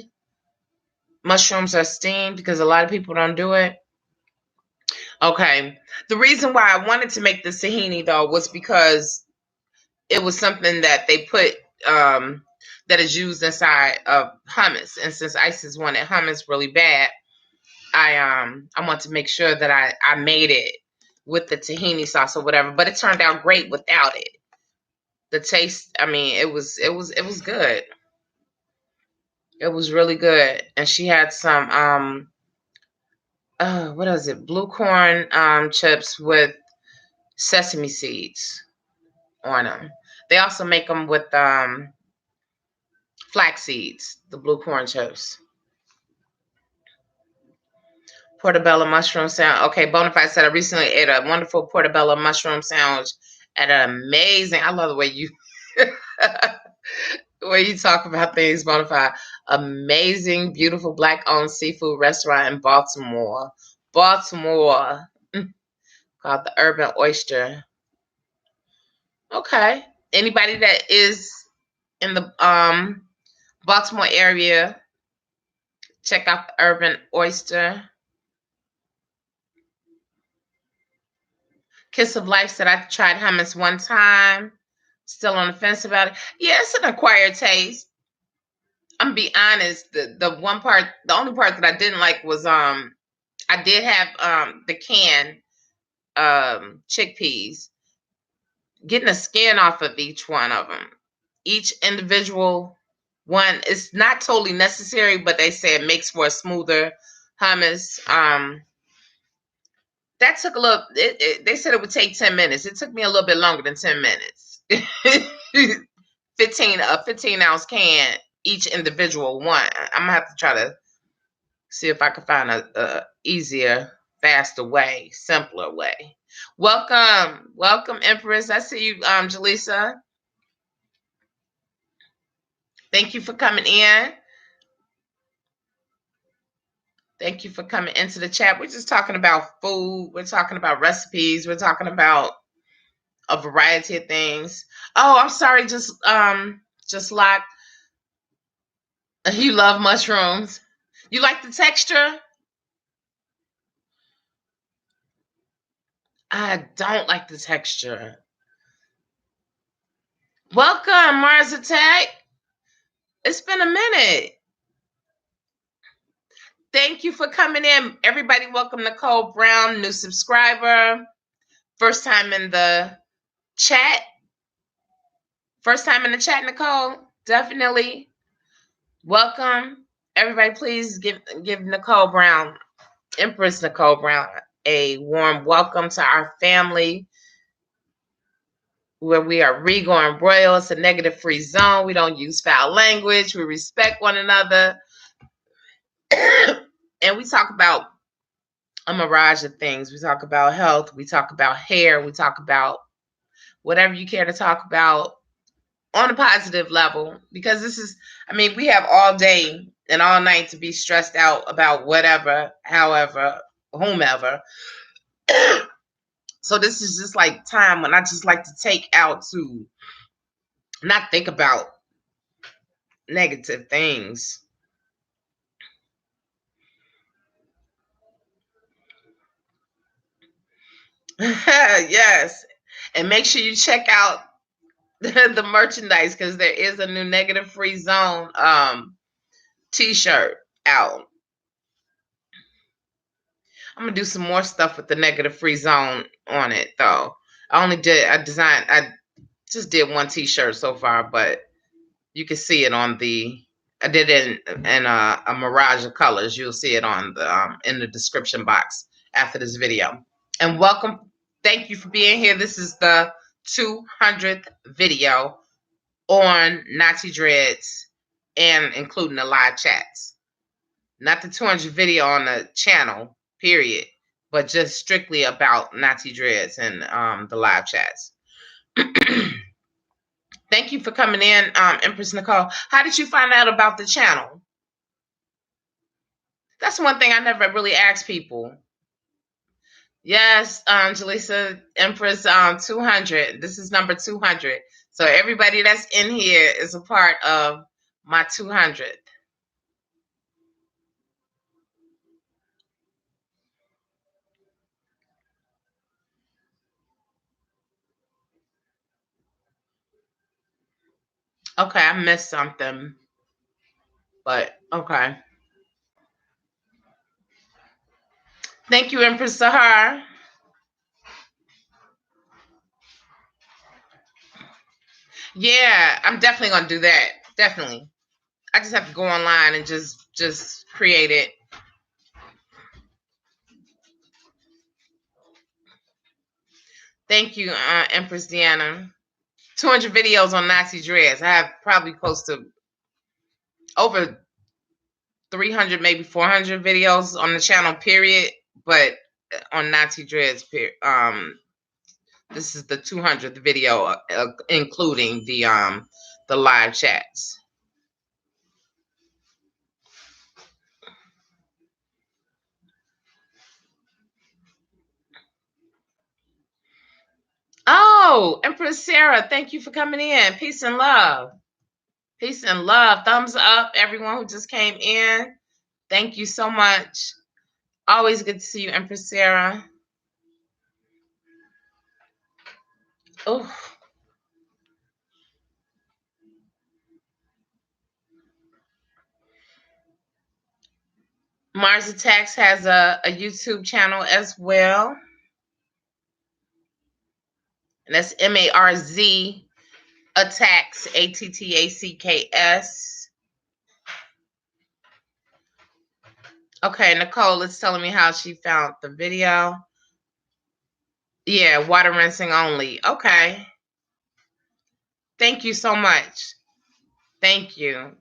Mushrooms are steamed because a lot of people don't do it. Okay. The reason why I wanted to make the tahini though was because it was something that they put that is used inside of hummus. And since Isis wanted hummus really bad, I want to make sure that I made it with the tahini sauce or whatever. But it turned out great without it. The taste, I mean, it was good. It was really good. And she had some what is it? Blue corn chips with sesame seeds on them. They also make them with flax seeds, the blue corn chips. Portobello mushroom sandwich. Okay, Bonafide said I recently ate a wonderful portobello mushroom sandwich at an amazing. I love the way you the way you talk about things, Bonafide. Amazing, beautiful black-owned seafood restaurant in Baltimore. Baltimore, called the Urban Oyster. Okay. Anybody that is in the Baltimore area, check out the Urban Oyster. Kiss of Life said I tried hummus one time. Still on the fence about it. Yeah, it's an acquired taste. I'm gonna be honest. The one part, the only part that I didn't like was I did have the canned chickpeas. Getting the skin off of each one of them. Each individual one is not totally necessary, but they say it makes for a smoother hummus. That took a little. They said it would take 10 minutes. It took me a little bit longer than 10 minutes. 15 ounce can, each individual one. I'm gonna have to try to see if I can find a easier, faster way, simpler way. Welcome, Empress. I see you, Jaleesa. Thank you for coming in. Thank you for coming into the chat. We're just talking about food. We're talking about recipes. We're talking about a variety of things. Oh, I'm sorry, just like you love mushrooms. You like the texture? I don't like the texture. Welcome, Mars Attack. It's been a minute. Thank you for coming in. Everybody, welcome Nicole Brown, new subscriber. First time in the chat. First time in the chat, Nicole. Definitely. Welcome. Everybody, please give Nicole Brown, Empress Nicole Brown, a warm welcome to our family where we are regal and royal. It's a negative-free zone. We don't use foul language. We respect one another. And we talk about a mirage of things. We talk about health. We talk about hair. We talk about whatever you care to talk about on a positive level. Because this is, I mean, we have all day and all night to be stressed out about whatever, however, whomever. So this is just like time when I just like to take out to not think about negative things. Yes. And make sure you check out the merchandise because there is a new negative free zone t-shirt out. I'm gonna do some more stuff with the negative free zone on it though. I just did one t-shirt so far, but you can see it on I did it in a mirage of colors. You'll see it on the in the description box after this video. And welcome. Thank you for being here. This is the 200th video on Natty Dreads and including the live chats. Not the 200th video on the channel, period, but just strictly about Natty Dreads and the live chats. Thank you for coming in, Empress Nicole. How did you find out about the channel? That's one thing I never really asked people. Yes, Jaleesa, Empress 200. This is number 200. So everybody that's in here is a part of my 200. Okay, I missed something, but okay. Thank you, Empress Sahar. Yeah, I'm definitely gonna do that. Definitely. I just have to go online and just create it. Thank you, Empress Deanna. 200 videos on Nazi Dreads. I have probably close to over 300, maybe 400 videos on the channel, period. But on Nazi Dreads, this is the 200th video, including the live chats. Oh, Empress Sarah, thank you for coming in. Peace and love. Peace and love. Thumbs up, everyone who just came in. Thank you so much. Always good to see you, Empress Sarah. Oh. Mars Attacks has a YouTube channel as well. And that's MARZ Attacks, ATTACKS. Okay, Nicole is telling me how she found the video. Yeah, water rinsing only. Okay. Thank you so much. Thank you.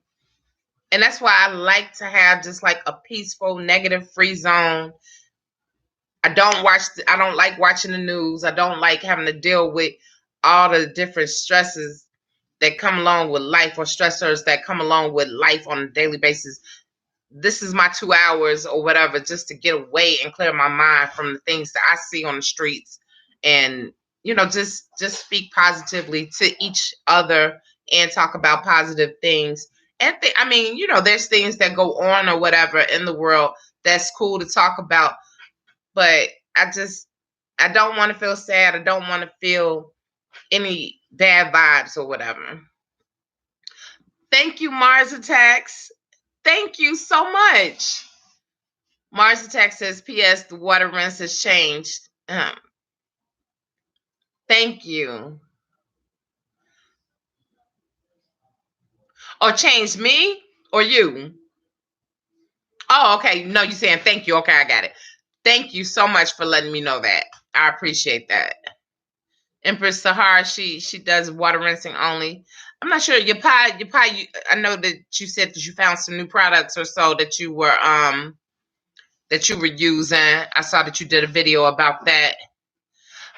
And that's why I like to have just like a peaceful, negative-free zone. I don't like watching the news. I don't like having to deal with all the different stresses that come along with life, or stressors that come along with life on a daily basis. This is my 2 hours or whatever, just to get away and clear my mind from the things that I see on the streets, and just speak positively to each other and talk about positive things. And there's things that go on or whatever in the world that's cool to talk about, but I don't want to feel sad. I don't want to feel any bad vibes or whatever. Thank you, Mars Attacks. Thank you so much. Mars Attacks says, P.S. The water rinse has changed. Thank you. Or changed me or you? Oh, okay. No, you're saying thank you. Okay, I got it. Thank you so much for letting me know that. I appreciate that. Empress Sahara, she does water rinsing only. I'm not sure. Your pie. I know that you said that you found some new products or so that you were using. I saw that you did a video about that.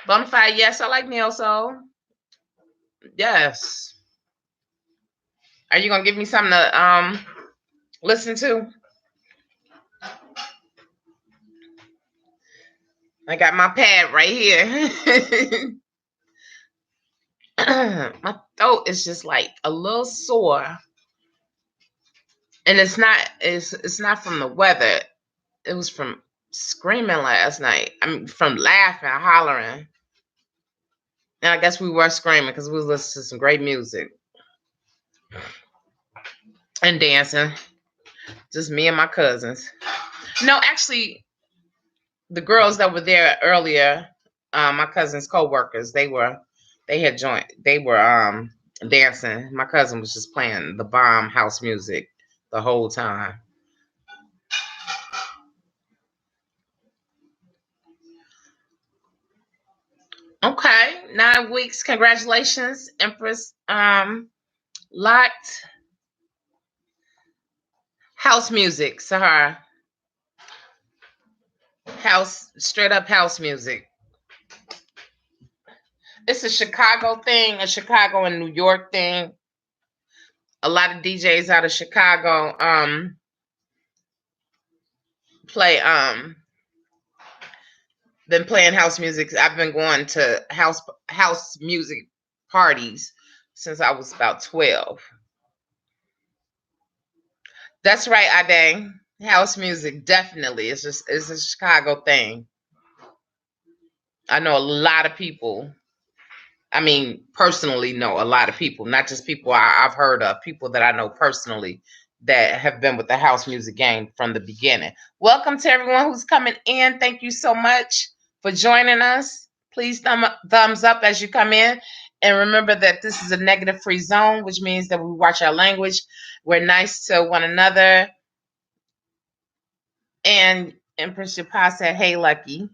Bonafide, yes, I like Neo Soul. Yes. Are you gonna give me something to listen to? I got my pad right here. My throat is just like a little sore, and it's not from the weather. It was from screaming last night. I mean, from laughing, hollering, and I guess we were screaming because we was listening to some great music and dancing. Just me and my cousins. No, actually, the girls that were there earlier, my cousin's co-workers, they had joined. They were dancing. My cousin was just playing the bomb house music the whole time. Okay, 9 weeks. Congratulations, Empress. Locked house music, Sahara. House, straight up house music. It's a Chicago thing, a Chicago and New York thing. A lot of DJs out of Chicago play been playing house music. I've been going to house music parties since I was about 12. That's right, Ade. House music, definitely. It's a Chicago thing. I know a lot of people I mean, personally know a lot of people, not just people I've heard of, people that I know personally that have been with the house music game from the beginning. Welcome to everyone who's coming in. Thank you so much for joining us. Please thumbs up as you come in. And remember that this is a negative free zone, which means that we watch our language. We're nice to one another. And Empress Shapa said, hey, Lucky.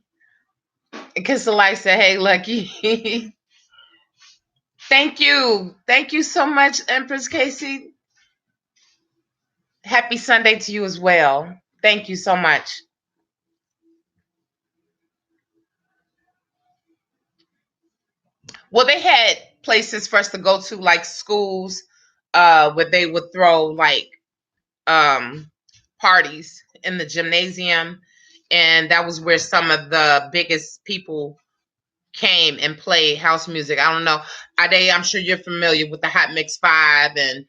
And Kisselite said, hey, Lucky. Thank you. Thank you so much, Empress Casey. Happy Sunday to you as well. Thank you so much. Well, they had places for us to go to, like schools, where they would throw like parties in the gymnasium. And that was where some of the biggest people came and played house music. I don't know. Ade, I'm sure you're familiar with the Hot Mix 5 and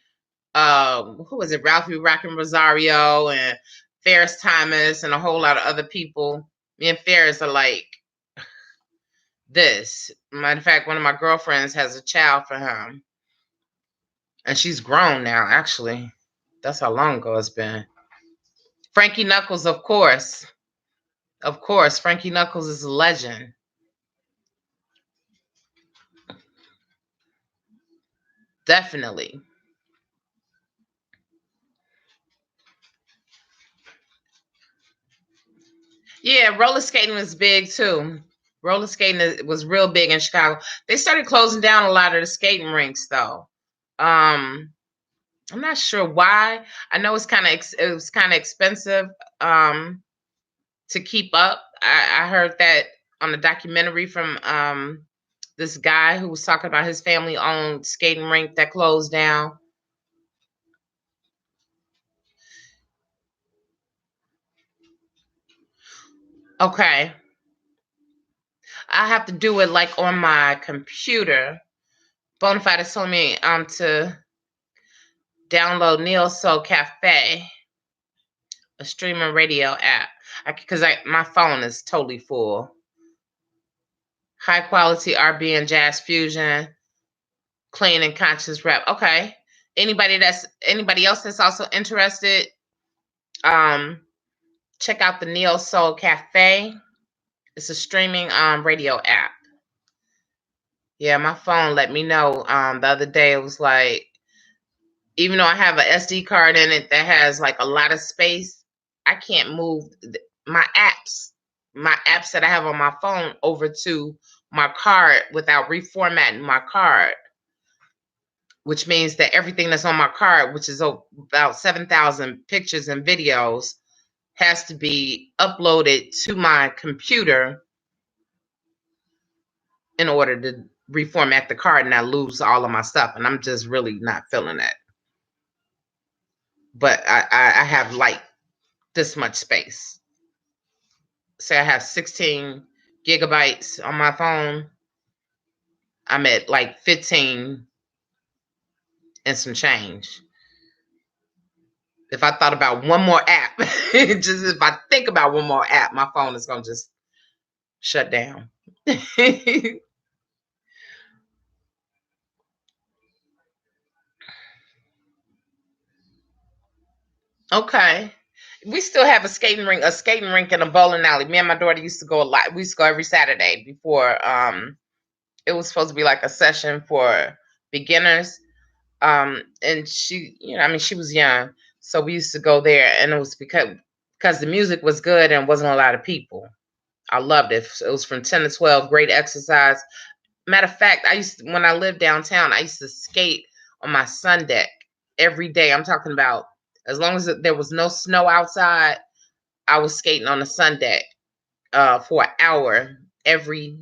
who was it? Ralphie Rockin' Rosario and Ferris Thomas and a whole lot of other people. Me and Ferris are like this. Matter of fact, one of my girlfriends has a child for him. And she's grown now, actually. That's how long ago it's been. Frankie Knuckles, of course. Of course, Frankie Knuckles is a legend. Definitely. Yeah, roller skating was big too. Roller skating was real big in Chicago. They started closing down a lot of the skating rinks though. I'm not sure why. I know it was kind of expensive to keep up. I heard that on a documentary from this guy who was talking about his family owned skating rink that closed down. Okay. I have to do it like on my computer. Bonafide is telling me to download Neo Soul Cafe, a streaming radio app. Because my phone is totally full. High quality R&B and jazz fusion, clean and conscious rap. Okay. Anybody else that's also interested, um, check out the Neo Soul Cafe. It's a streaming radio app. Yeah, my phone let me know the other day. It was like, even though I have an SD card in it that has like a lot of space, I can't move my apps that I have on my phone over to my card without reformatting my card, which means that everything that's on my card, which is about 7,000 pictures and videos, has to be uploaded to my computer in order to reformat the card and not lose all of my stuff. And I'm just really not feeling that. But I have like this much space. Say I have 16 gigabytes on my phone. I'm at like 15 and some change. If I thought about one more app, just if I think about one more app, my phone is going to just shut down. Okay. We still have a skating rink and a bowling alley. Me and my daughter used to go a lot. We used to go every Saturday before it was supposed to be like a session for beginners. And she, I mean, she was young, so we used to go there, and it was because the music was good and wasn't a lot of people. I loved it. It was from 10 to 12, great exercise. Matter of fact, when I lived downtown, I used to skate on my sun deck every day. I'm talking about as long as there was no snow outside, I was skating on the sun deck for an hour every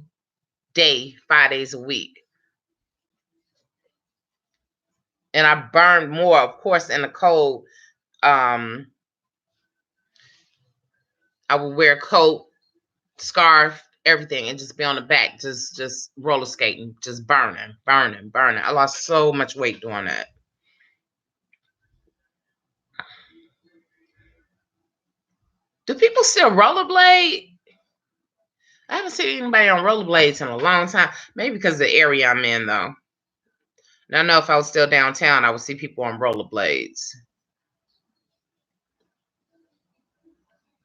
day, 5 days a week. And I burned more, of course, in the cold. I would wear a coat, scarf, everything, and just be on the back, just roller skating, just burning. I lost so much weight doing that. Do people still rollerblade? I haven't seen anybody on rollerblades in a long time. Maybe because of the area I'm in, though. And I know if I was still downtown, I would see people on rollerblades.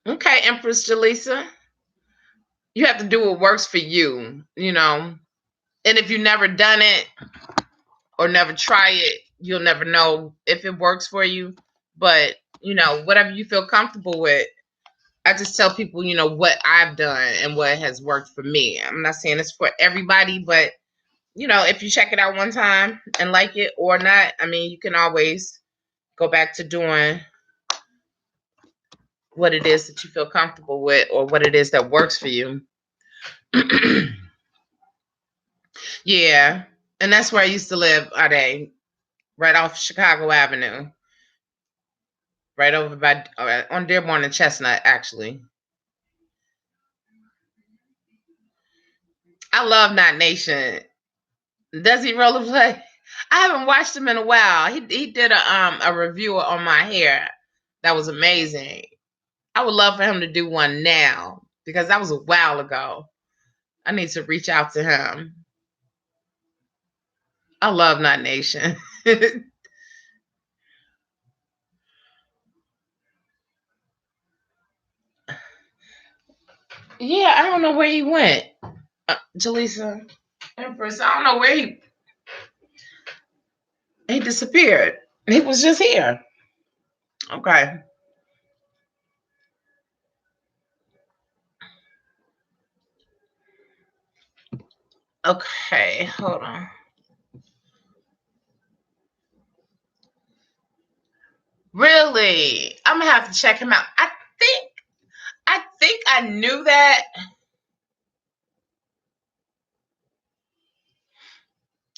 Okay, Empress Jaleesa. You have to do what works for you, you know. And if you've never done it or never try it, you'll never know if it works for you. But, you know, whatever you feel comfortable with. I just tell people, you know, what I've done and what has worked for me. I'm not saying it's for everybody, but, you know, if you check it out one time and like it or not, I mean, you can always go back to doing what it is that you feel comfortable with or what it is that works for you. Yeah. And that's where I used to live, Ade, right off Chicago Avenue, right over by on Dearborn and Chestnut, actually. I love Not Nation. Does he rollerblade? I haven't watched him in a while. He did a review on my hair that was amazing. I would love for him to do one now because that was a while ago. I need to reach out to him. I love Not Nation. Yeah, I don't know where he went. Jaleesa, Empress, I don't know where he disappeared. He was just here. Okay. Okay, hold on. Really? I'm gonna have to check him out. I think I knew that.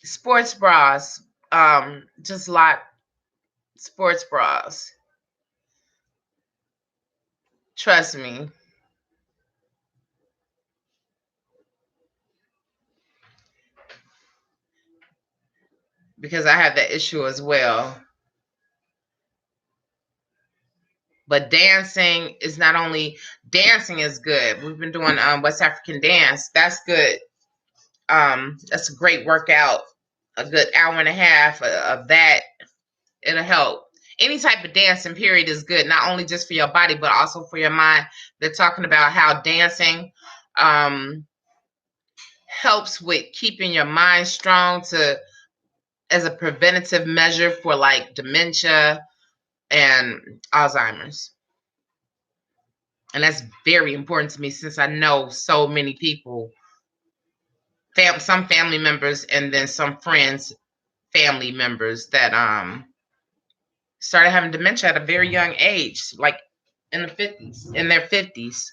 Sports bras. Just like sports bras. Trust me. Because I have that issue as well. But dancing is not only dancing is good. We've been doing West African dance. That's good. That's a great workout. A good hour and a half of that. It'll help. Any type of dancing period is good, not only just for your body, but also for your mind. They're talking about how dancing um, helps with keeping your mind strong to as a preventative measure for like dementia and Alzheimer's. And that's very important to me since I know so many people, some family members, and then some friends, family members that started having dementia at a very young age, like in their 50s.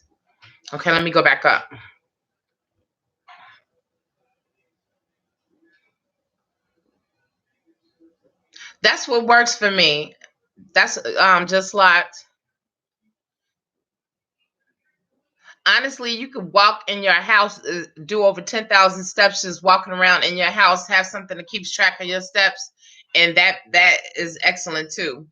Okay, let me go back up. That's what works for me. That's just like honestly, you could walk in your house, do over 10,000 steps just walking around in your house, have something that keeps track of your steps, and that is excellent too.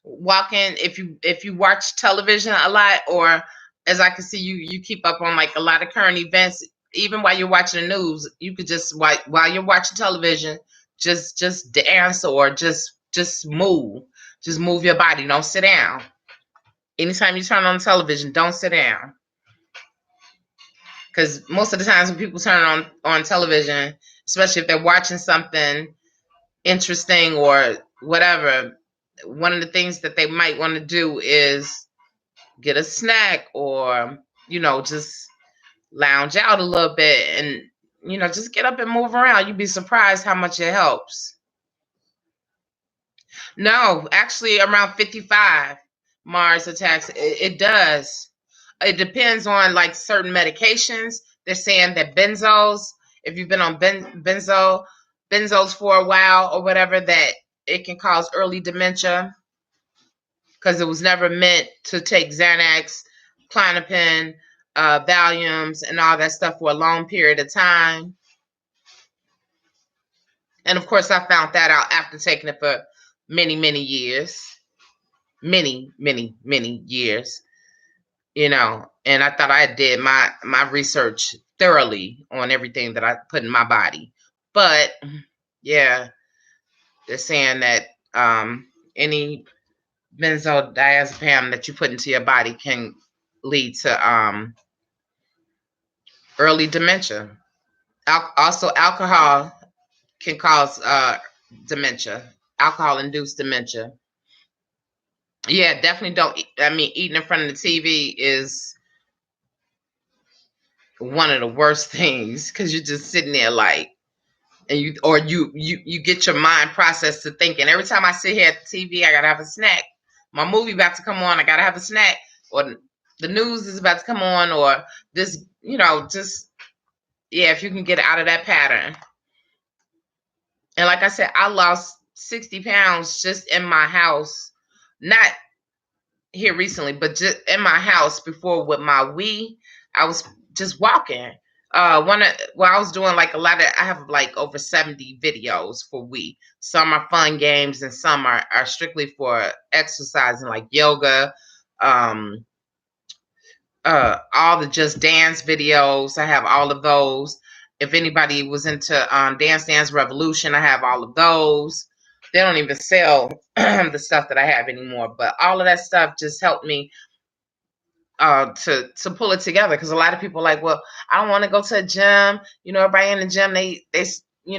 Walking, if you watch television a lot, or as I can see, you keep up on like a lot of current events, even while you're watching the news, you could just while you're watching television, just dance or just move your body. Don't sit down. Anytime you turn on television, don't sit down. Because most of the times when people turn on television, especially if they're watching something interesting or whatever, one of the things that they might want to do is get a snack or just lounge out a little bit and just get up and move around. You'd be surprised how much it helps. No, actually around 55 Mars attacks. It does. It depends on like certain medications. They're saying that if you've been on benzos for a while or whatever, that it can cause early dementia because it was never meant to take Xanax, Klonopin, Valiums, and all that stuff for a long period of time. And of course, I found that out after taking it for many, many years. Many, many, many years. you know, and I thought I did my research thoroughly on everything that I put in my body. But yeah, they're saying that any benzodiazepam that you put into your body can lead to early dementia. Also, alcohol can cause dementia, alcohol induced dementia. Yeah, definitely don't. I mean, eating in front of the TV is one of the worst things because you're just sitting there like, and you get your mind processed to thinking. Every time I sit here at the TV, I gotta have a snack. My movie about to come on, I gotta have a snack, or the news is about to come on, or this, just yeah. If you can get out of that pattern, and like I said, I lost 60 pounds just in my house, not here recently, but just in my house before with my Wii. I was just walking. I was doing like a lot of, I have like over 70 videos for Wii. Some are fun games and some are strictly for exercising, like yoga, um, all the just dance videos. I have all of those. If anybody was into Dance Revolution, I have all of those. They don't even sell the stuff that I have anymore, but all of that stuff just helped me to pull it together, because a lot of people are like, well, I don't want to go to a gym. Everybody in the gym, they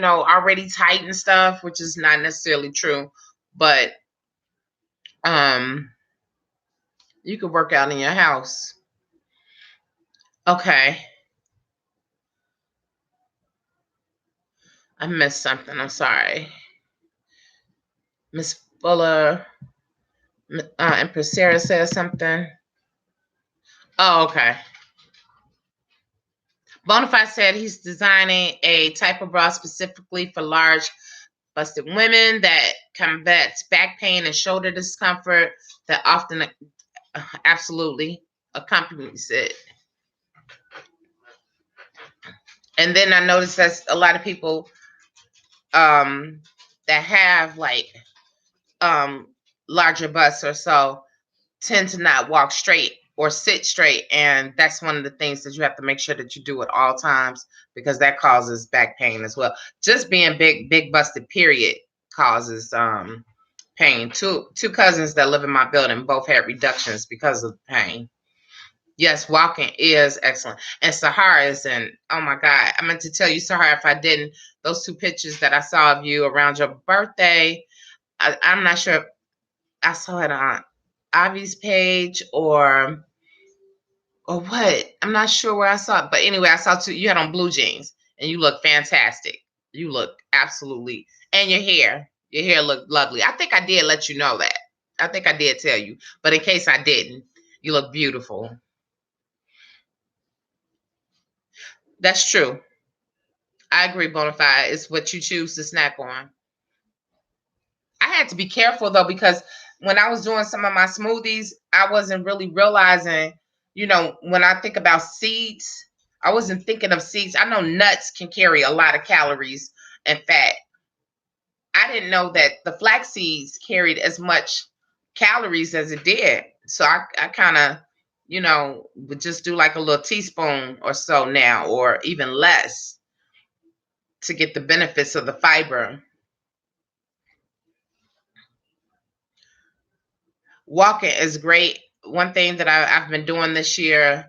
already tight and stuff, which is not necessarily true, but you could work out in your house. Okay, I missed something. I'm sorry, Miss Fuller. Empress Sarah says something. Oh, okay. Bonafide said he's designing a type of bra specifically for large busted women that combats back pain and shoulder discomfort that often absolutely accompanies it. And then I noticed that a lot of people that have like larger busts or so tend to not walk straight or sit straight, and that's one of the things that you have to make sure that you do at all times, because that causes back pain as well. Just being big busted period causes pain. Two cousins that live in my building both had reductions because of pain. Yes, walking is excellent. And Sahara is in, oh my God, I meant to tell you, Sahara, if I didn't, those two pictures that I saw of you around your birthday, I'm not sure if I saw it on Avi's page or what. I'm not sure where I saw it. But anyway, I saw two, you had on blue jeans and you look fantastic. You look absolutely, and your hair looked lovely. I think I did let you know that. I think I did tell you. But in case I didn't, you look beautiful. That's true. I agree, Bonafide. It's what you choose to snack on. I had to be careful though, because when I was doing some of my smoothies, I wasn't really realizing, when I think about seeds, I wasn't thinking of seeds. I know nuts can carry a lot of calories and fat. I didn't know that the flax seeds carried as much calories as it did. So I kind of, would just do like a little teaspoon or so now, or even less, to get the benefits of the fiber. Walking is great. One thing that I've been doing this year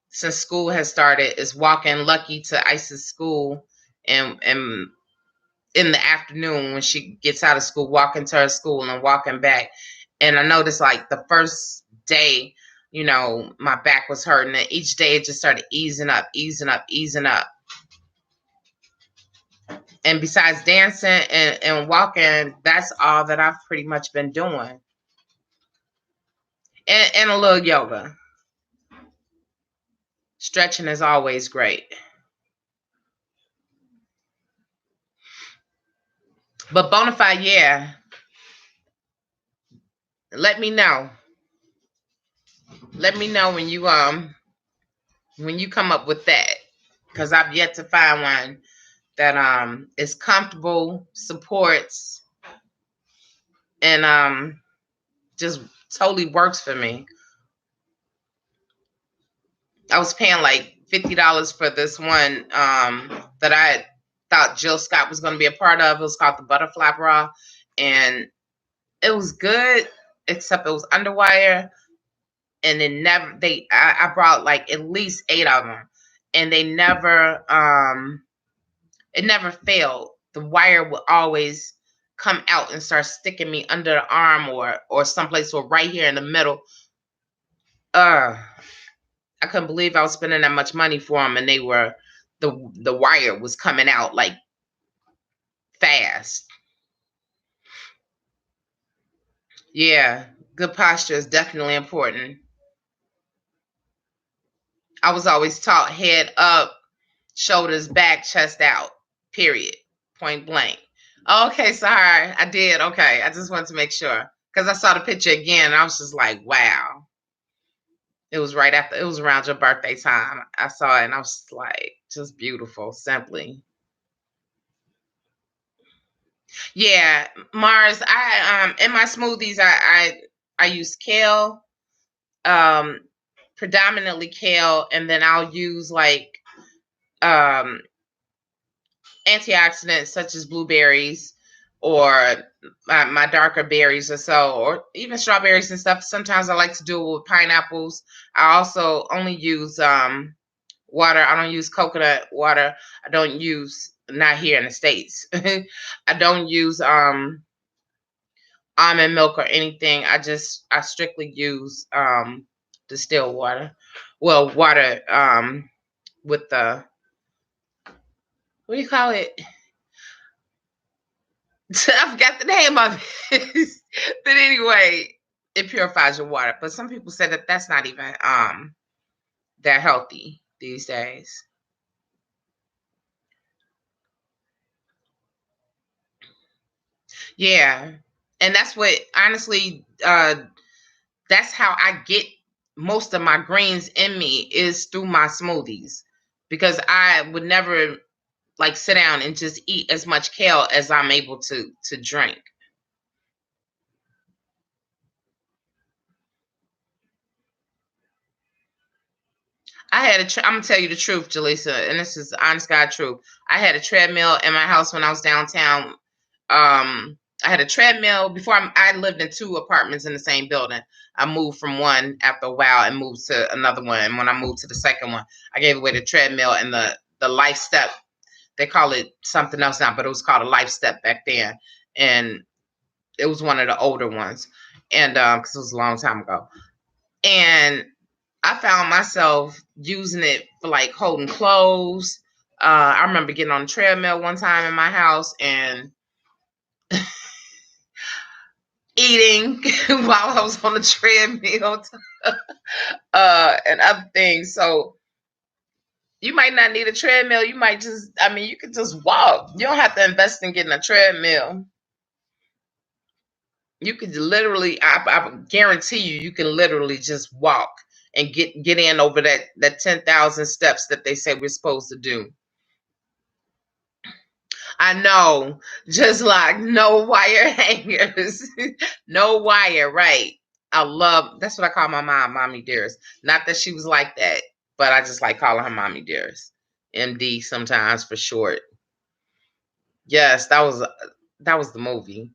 since school has started is walking Lucky to Ice's school, and in the afternoon when she gets out of school, walking to her school and walking back. And I noticed like the first day, my back was hurting, and each day it just started easing up, easing up, easing up. And besides dancing and walking, that's all that I've pretty much been doing. And a little yoga. Stretching is always great. But Bonafide, yeah. Let me know. Let me know when you come up with that. Because I've yet to find one that is comfortable, supports, and just totally works for me. I was paying like $50 for this one that I thought Jill Scott was going to be a part of. It was called the Butterfly Bra, and it was good, except it was underwire, and it never. I brought like at least 8 of them, and they never. It never failed. The wire would always come out and start sticking me under the arm or someplace, or right here in the middle. I couldn't believe I was spending that much money for them, and the wire was coming out like fast. Yeah, good posture is definitely important. I was always taught head up, shoulders back, chest out. Period. Point blank. Okay, sorry, I did. Okay, I just wanted to make sure because I saw the picture again, and I was just like, wow. It was right after. It was around your birthday time. I saw it, and I was like, just beautiful, simply. Yeah, Mars. I in my smoothies, I use kale, um, predominantly kale, and then I'll use like um antioxidants such as blueberries or my darker berries or so, or even strawberries and stuff. Sometimes I like to do it with pineapples. I also only use water. I don't use coconut water. I don't use, not here in the States. I don't use almond milk or anything. I strictly use distilled water. Well, water with the, what do you call it? I forgot the name of it. But anyway, it purifies your water. But some people say that that's not even that healthy these days. Yeah. And that's what, honestly, that's how I get most of my greens in me, is through my smoothies, because I would never like sit down and just eat as much kale as I'm able to drink. I'm gonna tell you the truth, Jaleesa, and this is honest God truth. I had a treadmill in my house when I was downtown. I had a treadmill before. I lived in 2 apartments in the same building. I moved from one after a while and moved to another one. And when I moved to the second one, I gave away the treadmill and the life step. They call it something else now, but it was called a life step back then, and it was one of the older ones, and because it was a long time ago, and I found myself using it for like holding clothes. I remember getting on the treadmill one time in my house and eating while I was on the treadmill, and other things. So you might not need a treadmill. You might just, I mean, you could just walk. You don't have to invest in getting a treadmill. You could literally, I guarantee you, you can literally just walk and get in over that 10,000 steps that they say we're supposed to do. I know, just like no wire hangers, no wire, right? I love, that's what I call my mom, Mommy Dearest. Not that she was like that, but I just like calling her Mommy Dearest. MD sometimes for short. Yes, that was the movie.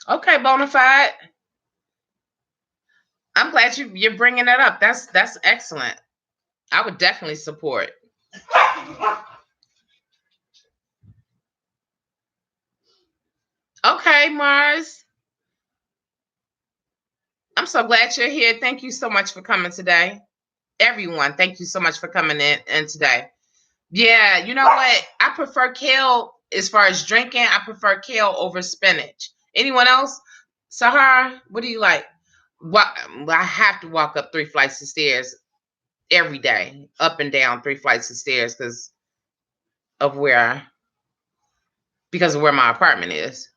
Okay, Bonafide. I'm glad you're bringing that up. That's excellent. I would definitely support. Okay, Mars. I'm so glad you're here. Thank you so much for coming today. Everyone, thank you so much for coming in today. Yeah, you know what? I prefer kale as far as drinking. I prefer kale over spinach. Anyone else? Sahar, what do you like? What, I have to walk up 3 flights of stairs every day, up and down 3 flights of stairs of where because of where my apartment is.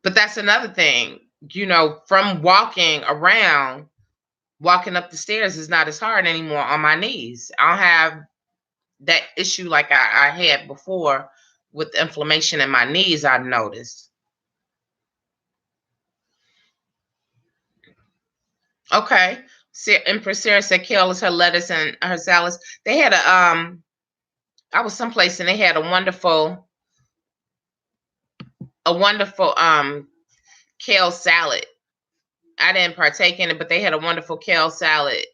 But that's another thing, from walking around, walking up the stairs is not as hard anymore on my knees. I don't have that issue like I had before with inflammation in my knees, I noticed. Okay. Empress Sarah said kale is her lettuce and her salads. They had I was someplace and they had a wonderful kale salad. I didn't partake in it, but they had a wonderful kale salad.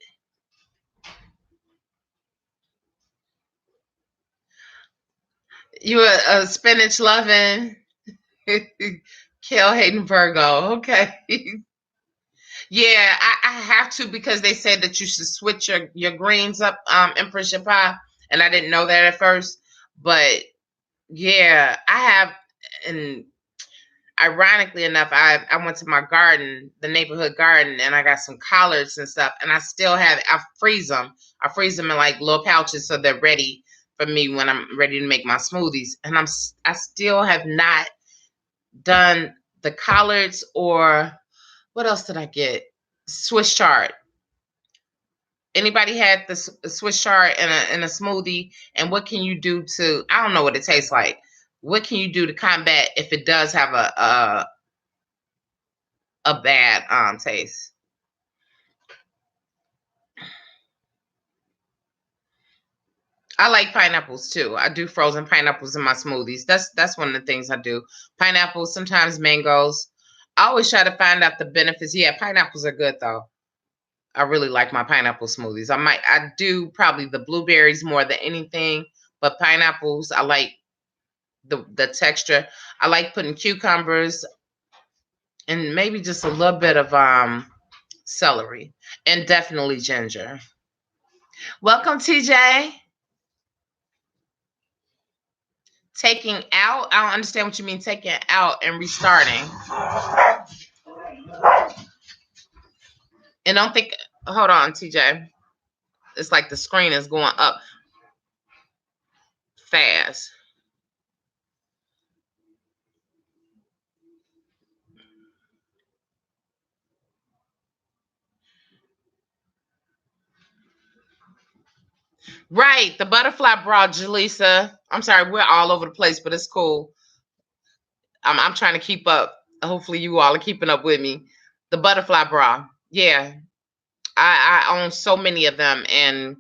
You a spinach loving, kale hating Virgo. Okay. Yeah, I have to because they said that you should switch your greens up, Empress Pie, and I didn't know that at first. But yeah, I have, and ironically enough, I went to my garden, the neighborhood garden, and I got some collards and stuff, and I still have it. I freeze them. I freeze them in like little pouches so they're ready for me when I'm ready to make my smoothies. And I still have not done the collards or what else did I get? Swiss chard. Anybody had the Swiss chard in a smoothie? And what can you do to? I don't know what it tastes like. What can you do to combat if it does have a bad taste? I like pineapples too. I do frozen pineapples in my smoothies. That's one of the things I do. Pineapples, sometimes mangoes. I always try to find out the benefits. Yeah, pineapples are good though. I really like my pineapple smoothies. I do probably the blueberries more than anything, but pineapples I like the texture. I like putting cucumbers and maybe just a little bit of celery and definitely ginger. Welcome, TJ. Taking out. I don't understand what you mean taking out and restarting. And don't think. Hold on, TJ. It's like the screen is going up fast. Right, the butterfly bra, Jaleesa. I'm sorry, we're all over the place, but it's cool. I'm trying to keep up. Hopefully, you all are keeping up with me. The butterfly bra. Yeah, I own so many of them, and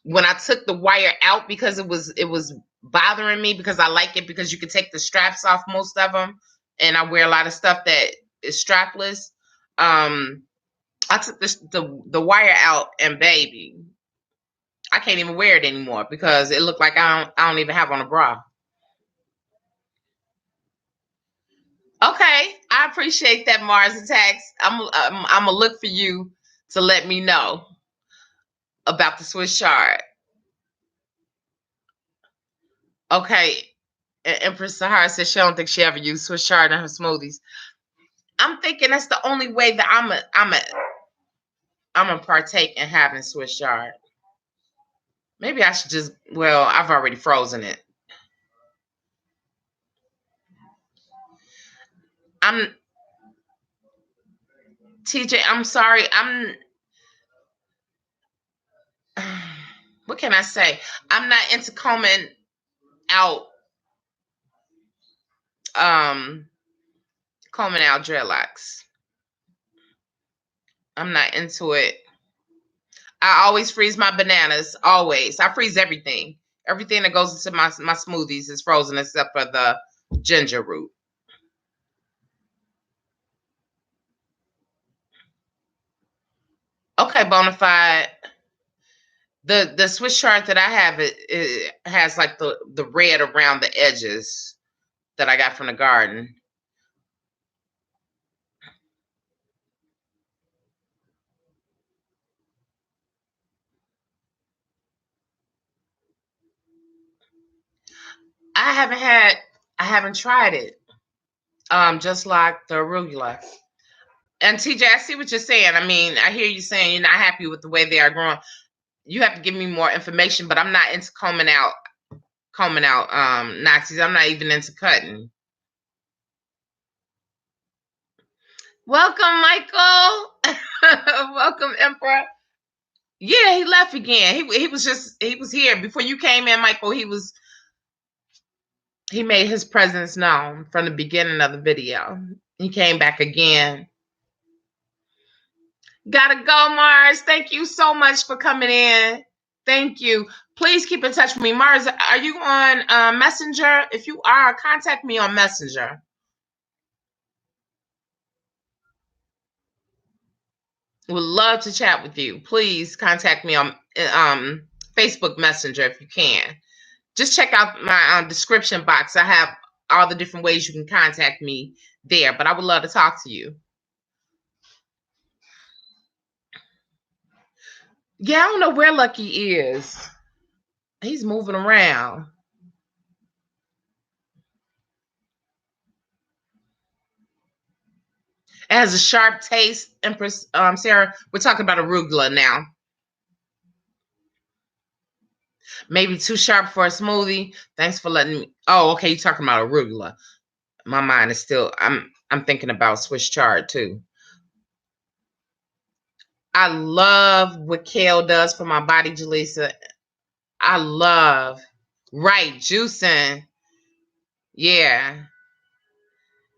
when I took the wire out because it was bothering me because I like it because you can take the straps off most of them, and I wear a lot of stuff that is strapless. Um, I took the wire out, and baby, I can't even wear it anymore because it looked like I don't even have on a bra. Okay, I appreciate that, Mars Attacks. I'm gonna look for you to let me know about the Swiss chard. Okay, Empress Sahara says she don't think she ever used Swiss chard in her smoothies. I'm thinking that's the only way that I'm a partake in having Swiss chard. Maybe I should just. Well, I've already frozen it. I'm TJ. I'm sorry. What can I say? I'm not into combing out um dreadlocks. I'm not into it. I always freeze my bananas. Always. I freeze everything. Everything that goes into my smoothies is frozen except for the ginger root. Okay, Bonafide. The Swiss chart that I have it has like the red around the edges that I got from the garden. I haven't had I haven't tried it. Just like the arugula. And TJ, I see what you're saying. I mean, I hear you saying you're not happy with the way they are growing. You have to give me more information, but I'm not into combing out Nazis. I'm not even into cutting. Welcome, Michael. Welcome, Emperor. Yeah, he left again. He was here before you came in, Michael. He made his presence known from the beginning of the video. He came back again. Gotta go, Mars. Thank you so much for coming in. Thank you. Please keep in touch with me. Mars, are you on Messenger? If you are, contact me on Messenger. Would love to chat with you. Please contact me on Facebook Messenger if you can. Just check out my description box. I have all the different ways you can contact me there, but I would love to talk to you. Yeah, I don't know where Lucky is. He's moving around. It has a sharp taste. Empress, Sarah, we're talking about arugula now. Maybe too sharp for a smoothie. Thanks for letting me. Oh, okay. You're talking about arugula. My mind is still. I'm thinking about Swiss chard too. I love what kale does for my body, Jaleesa. I love juicing. Yeah.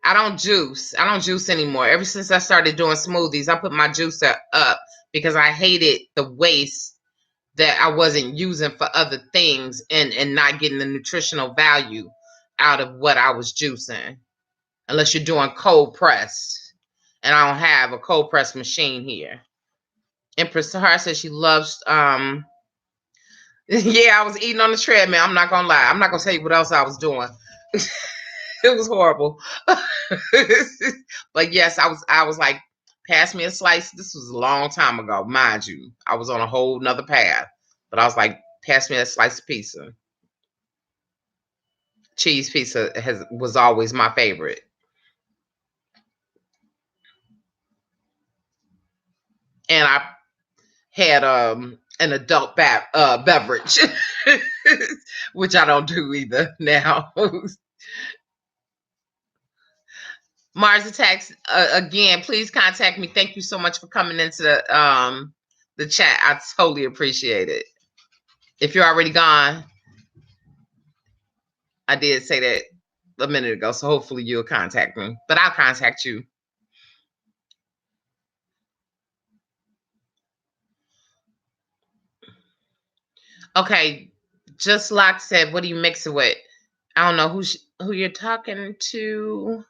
I don't juice anymore. Ever since I started doing smoothies, I put my juicer up because I hated the waste that I wasn't using for other things and not getting the nutritional value out of what I was juicing. Unless you're doing cold press. And I don't have a cold press machine here. Empress Sahara says she loves yeah, I was eating on the treadmill. I'm not gonna lie. I'm not gonna tell you what else I was doing. It was horrible. But yes, I was like, pass me a slice. This was a long time ago, mind you. I was on a whole nother path. But I was like, pass me a slice of pizza. Cheese pizza was always my favorite. And I had an adult beverage, which I don't do either now. Mars Attacks, again, please contact me. Thank you so much for coming into the chat. I totally appreciate it. If you're already gone, I did say that a minute ago, so hopefully you'll contact me. But I'll contact you. Okay, Just Lock said, what do you mix it with? I don't know who you're talking to.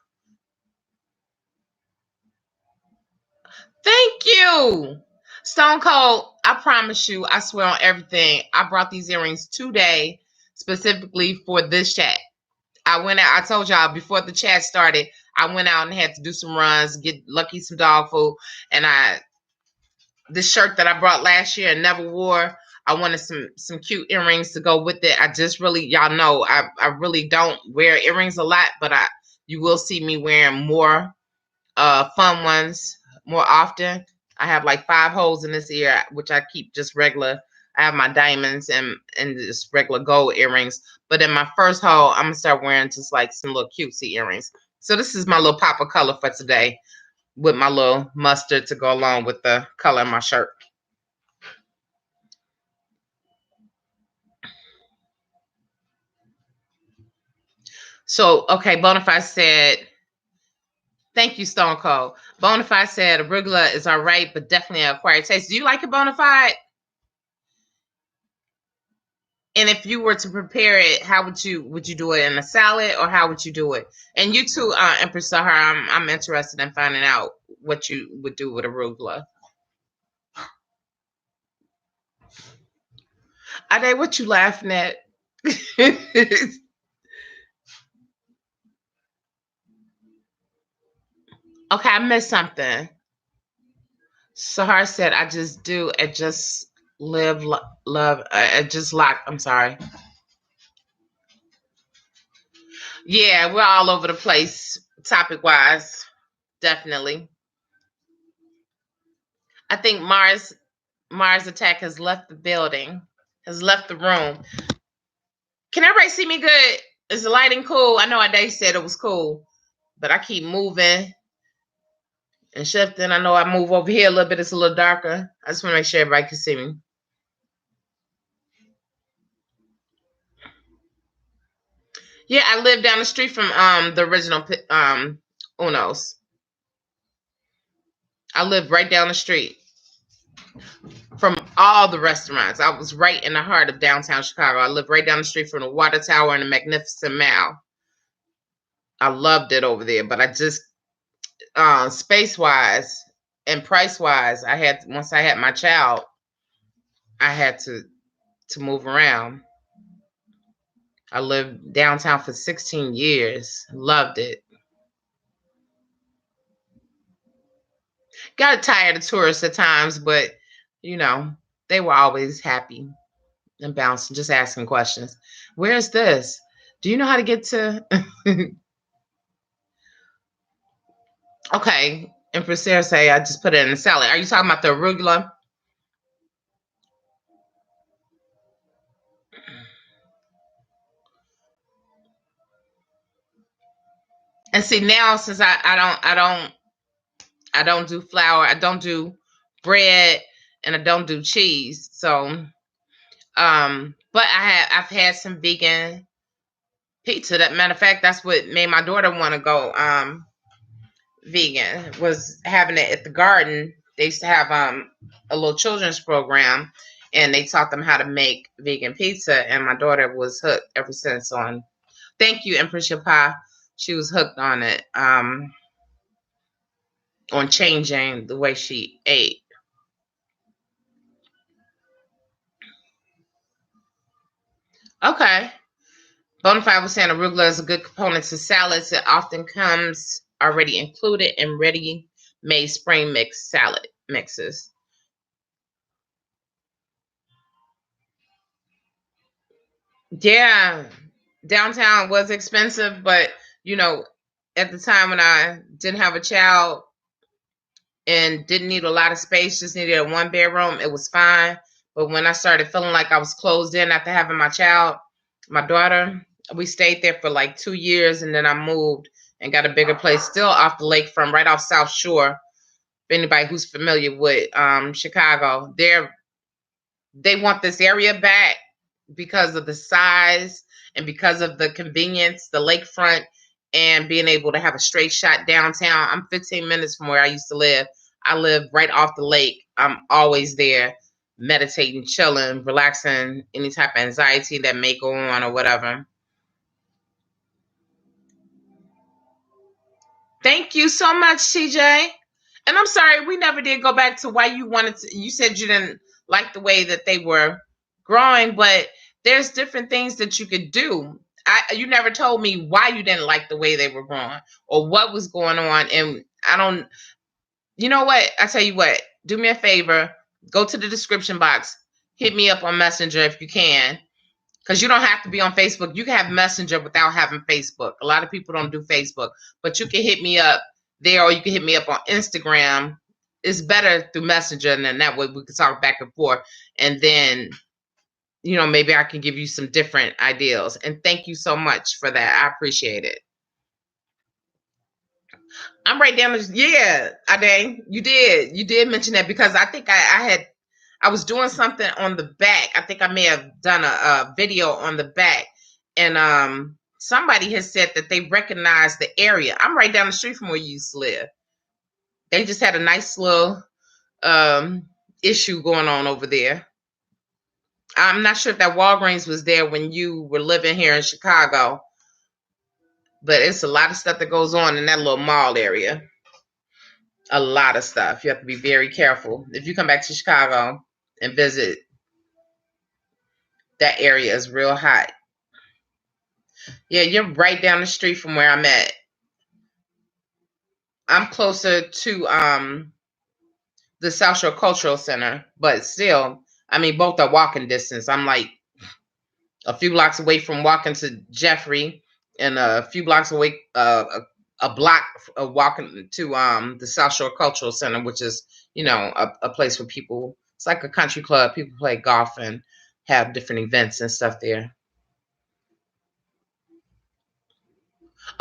Thank you. Stone Cold, I promise you, I swear on everything, I brought these earrings today specifically for this chat. I went out, I told y'all before the chat started, I went out and had to do some runs, get Lucky some dog food, and this shirt that I brought last year and never wore, I wanted some cute earrings to go with it. I just really, y'all know, I really don't wear earrings a lot, but you will see me wearing more fun ones more often. I have like 5 holes in this ear, which I keep just regular. I have my diamonds and just regular gold earrings. But in my first hole, I'm going to start wearing just like some little cutesy earrings. So this is my little pop of color for today with my little mustard to go along with the color of my shirt. So, okay, Bonafide said, thank you, Stone Cold. Bonafide said, arugula is all right, but definitely an acquired taste. Do you like it, Bonafide? And if you were to prepare it, how would you do it in a salad, or how would you do it? And you too, Empress Sahara, I'm interested in finding out what you would do with arugula. Ade, what you laughing at? Okay, I missed something. Sahar said, I just do it, just live, love, just lock. I'm sorry. Yeah, we're all over the place, topic wise. Definitely. I think Mars Attack has left the building, has left the room. Can everybody see me good? Is the lighting cool? I know Ade said it was cool, but I keep moving and shifting. I know I move over here a little bit. It's a little darker. I just want to make sure everybody can see me. Yeah, I live down the street from the original Uno's. I live right down the street from all the restaurants. I was right in the heart of downtown Chicago. I live right down the street from the Water Tower and the Magnificent Mile. I loved it over there, but I just space wise and price wise, I had once I had my child, I had to move around. I lived downtown for 16 years. Loved it. Got tired of tourists at times, but you know, they were always happy and bouncing, just asking questions. Where's this? Do you know how to get to? Okay. And Sarah say, I just put it in the salad. Are you talking about the arugula? And see now, since I don't do flour, I don't do bread, and I don't do cheese. So, but I've had some vegan pizza. That matter of fact, that's what made my daughter want to go vegan. Was having it at the garden. They used to have a little children's program, and they taught them how to make vegan pizza. And my daughter was hooked ever since on. Thank you, Empress Pie. She was hooked on it. On changing the way she ate. Okay. Bonafide was saying arugula is a good component to salads. It often comes already included in ready-made spring mix salad mixes. Yeah, downtown was expensive, but you know, at the time when I didn't have a child and didn't need a lot of space, just needed a one bedroom, it was fine. But when I started feeling like I was closed in after having my child, my daughter, we stayed there for like 2 years, and then I moved and got a bigger place, still off the lakefront, right off South Shore. If anybody who's familiar with Chicago, they want this area back because of the size and because of the convenience, the lakefront, and being able to have a straight shot downtown. I'm 15 minutes from where I used to live. I live right off the lake. I'm always there, meditating, chilling, relaxing, any type of anxiety that may go on or whatever. Thank you so much, TJ. And I'm sorry, we never did go back to why you wanted to. You said you didn't like the way that they were growing, but there's different things that you could do. You never told me why you didn't like the way they were growing or what was going on. And I don't, you know what? I tell you what, do me a favor, go to the description box, hit me up on Messenger if you can, because you don't have to be on Facebook. You can have Messenger without having Facebook. A lot of people don't do Facebook, but you can hit me up there, or you can hit me up on Instagram. It's better through Messenger, and then that way we can talk back and forth. And then, you know, maybe I can give you some different ideas. And thank you so much for that. I appreciate it. I'm right down the, yeah, Ade, you did mention that, because I think I was doing something on the back. I think I may have done a video on the back, and somebody has said that they recognize the area. I'm right down the street from where you used to live. They just had a nice little issue going on over there. I'm not sure if that Walgreens was there when you were living here in Chicago, but it's a lot of stuff that goes on in that little mall area. A lot of stuff. You have to be very careful. If you come back to Chicago and visit, that area is real hot. Yeah, you're right down the street from where I'm at. I'm closer to the South Shore Cultural Center, but still, I mean, both are walking distance. I'm like a few blocks away from walking to Jeffrey, and a few blocks away, a block of walking to the South Shore Cultural Center, which is, you know, a place where people, it's like a country club. People play golf and have different events and stuff there.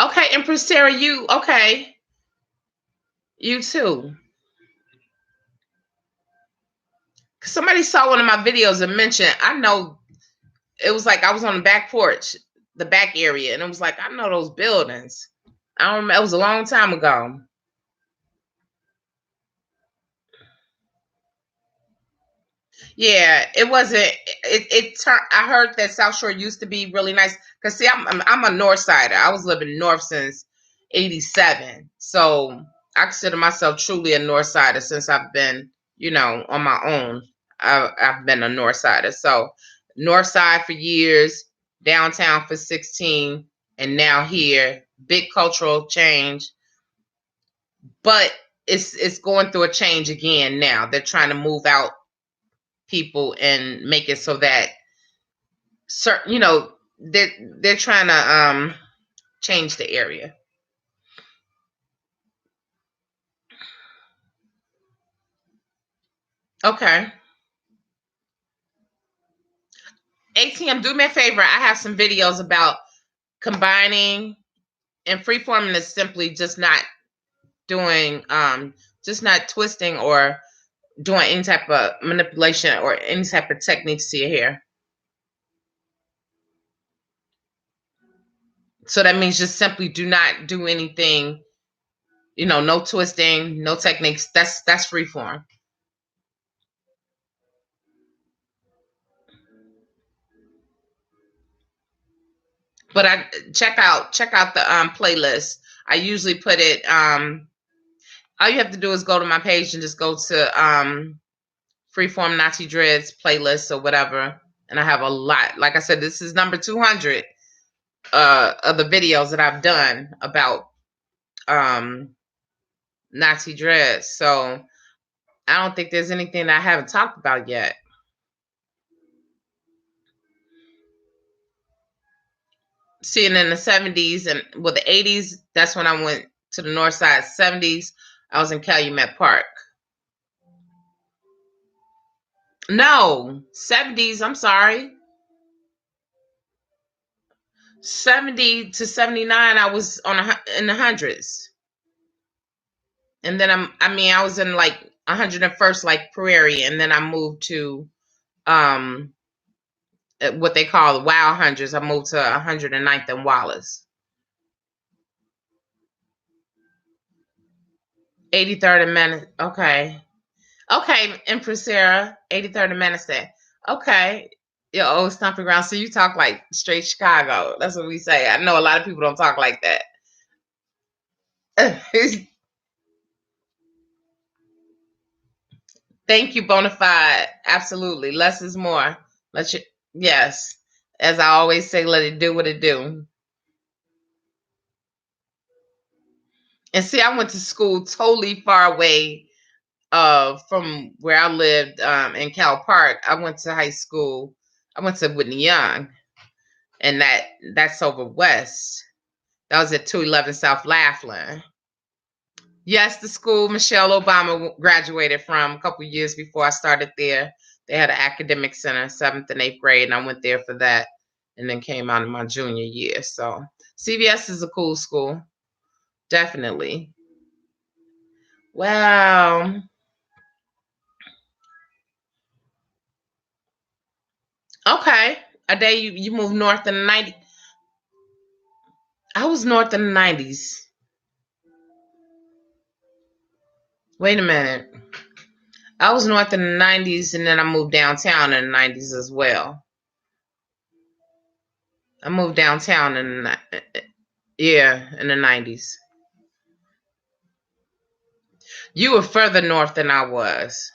Okay, Empress Sarah, you okay? You too. Somebody saw one of my videos and mentioned, I know, it was like I was on the back porch. the back area, and it was like, I know those buildings. I don't remember. It was a long time ago. Yeah, it wasn't. It turned. I heard that South Shore used to be really nice. Cause see, I'm a North Sider. I was living north since '87, so I consider myself truly a North Sider since I've been, on my own. I've been a North Sider. So North Side for years, downtown for 16, and now here. Big cultural change, but it's going through a change again now. They're trying to move out people and make it so that certain, they're trying to change the area. Okay. ATM, do me a favor. I have some videos about combining, and freeforming is simply just not doing just not twisting or doing any type of manipulation or any type of techniques to your hair. So that means just simply do not do anything, no twisting, no techniques. That's freeform. But I check out the playlist. I usually put it all you have to do is go to my page and just go to Freeform Natty Dreads playlist or whatever. And I have a lot. Like I said, this is number 200 of the videos that I've done about Natty Dreads. So I don't think there's anything that I haven't talked about yet. Seeing in the 70s and the 80s, that's when I went to the north side. 70s, I was in Calumet Park. No, 70s, I'm sorry. 70 to 79, I was in the hundreds. And then I was in like 101st, like Prairie, and then I moved to um what they call the Wild Hundreds. I moved to 109th and Wallace. 83rd and Menace. Okay. Okay, Empress Sarah, 83rd and Menacing. Okay. Your old stomping ground. So you talk like straight Chicago. That's what we say. I know a lot of people don't talk like that. Thank you, Bonafide. Absolutely. Less is more. Let you, yes. As I always say, let it do what it do. And see, I went to school totally far away from where I lived in Cal Park. I went to high school. I went to Whitney Young, and that's over west. That was at 211 South Laughlin. Yes, the school Michelle Obama graduated from a couple years before I started there. They had an academic center, 7th and 8th grade, and I went there for that, and then came out in my junior year. So CVS is a cool school, definitely. Wow. Okay. A day you moved north in the 90s. I was north in the 90s. Wait a minute. I was north in the 90s, and then I moved downtown in the 90s as well. I moved downtown in the 90s. You were further north than I was.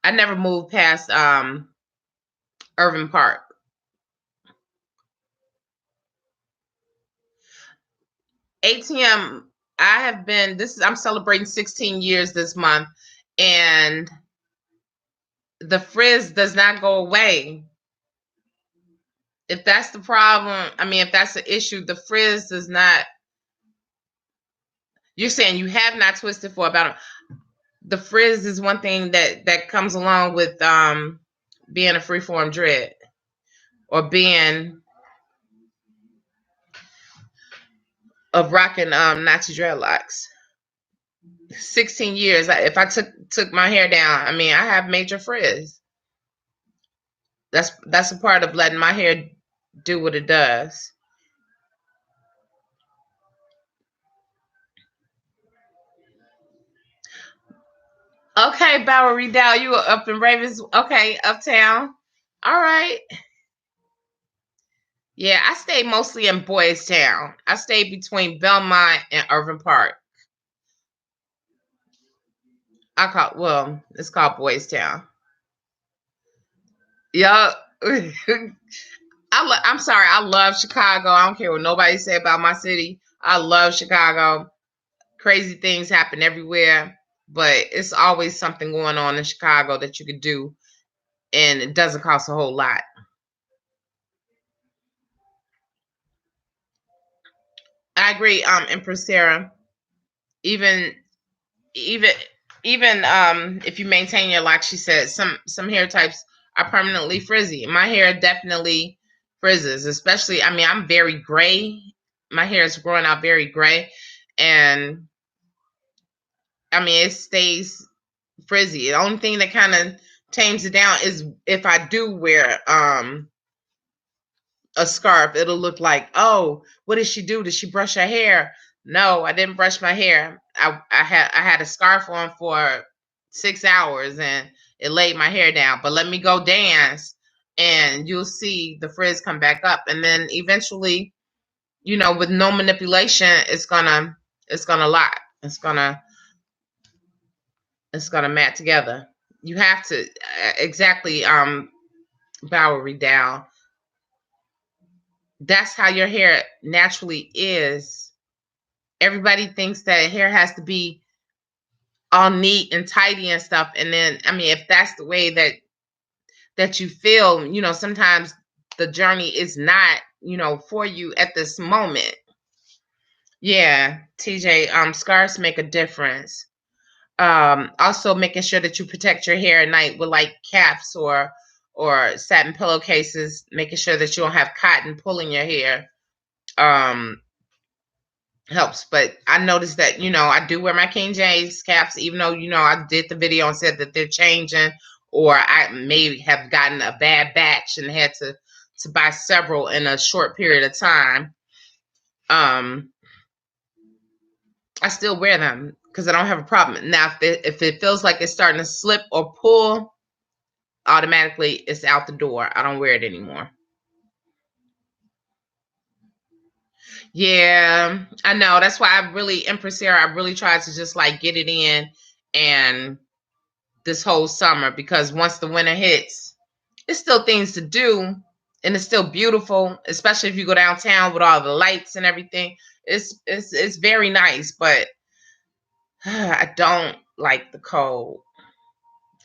I never moved past Irving Park. ATM, I'm celebrating 16 years this month, and the frizz does not go away. If that's the problem, if that's the issue, the frizz does not. You're saying you have not twisted for about the frizz is one thing that comes along with being a freeform dread or being of rocking Nazi dreadlocks. 16 years. If I took my hair down, I have major frizz. That's a part of letting my hair do what it does. Okay, Bowery Dow, you were up in Ravens. Okay, uptown. All right. Yeah, I stayed mostly in Boys Town. I stayed between Belmont and Irving Park. It's called Boys Town. Yup. I'm sorry. I love Chicago. I don't care what nobody say about my city. I love Chicago. Crazy things happen everywhere, but it's always something going on in Chicago that you could do, and it doesn't cost a whole lot. I agree, Empress Sarah. Even even if you maintain your like she said, some hair types are permanently frizzy. My hair definitely frizzes, especially I mean I'm very gray. My hair is growing out very gray, and I mean it stays frizzy. The only thing that kind of tames it down is if I do wear a scarf, it'll look like, oh, what did she do? Did she brush her hair? No, I didn't brush my hair. I had a scarf on for 6 hours and it laid my hair down. But let me go dance and you'll see the frizz come back up. And then eventually, with no manipulation, it's gonna lock. It's gonna mat together. You have to exactly Bowery down. That's how your hair naturally is. Everybody thinks that hair has to be all neat and tidy and stuff. And then, I mean, if that's the way that you feel, sometimes the journey is not, for you at this moment. Yeah, TJ, scarves make a difference. Also making sure that you protect your hair at night with like caps or satin pillowcases, making sure that you don't have cotton pulling your hair. Um, helps. But I noticed that, I do wear my King James caps, even though, I did the video and said that they're changing, or I may have gotten a bad batch and had to buy several in a short period of time. I still wear them because I don't have a problem. Now, if it feels like it's starting to slip or pull, automatically it's out the door. I don't wear it anymore. Yeah, I know. That's why I really, Empress Sarah, I really tried to just like get it in and this whole summer, because once the winter hits, it's still things to do and it's still beautiful, especially if you go downtown with all the lights and everything. It's very nice, but I don't like the cold.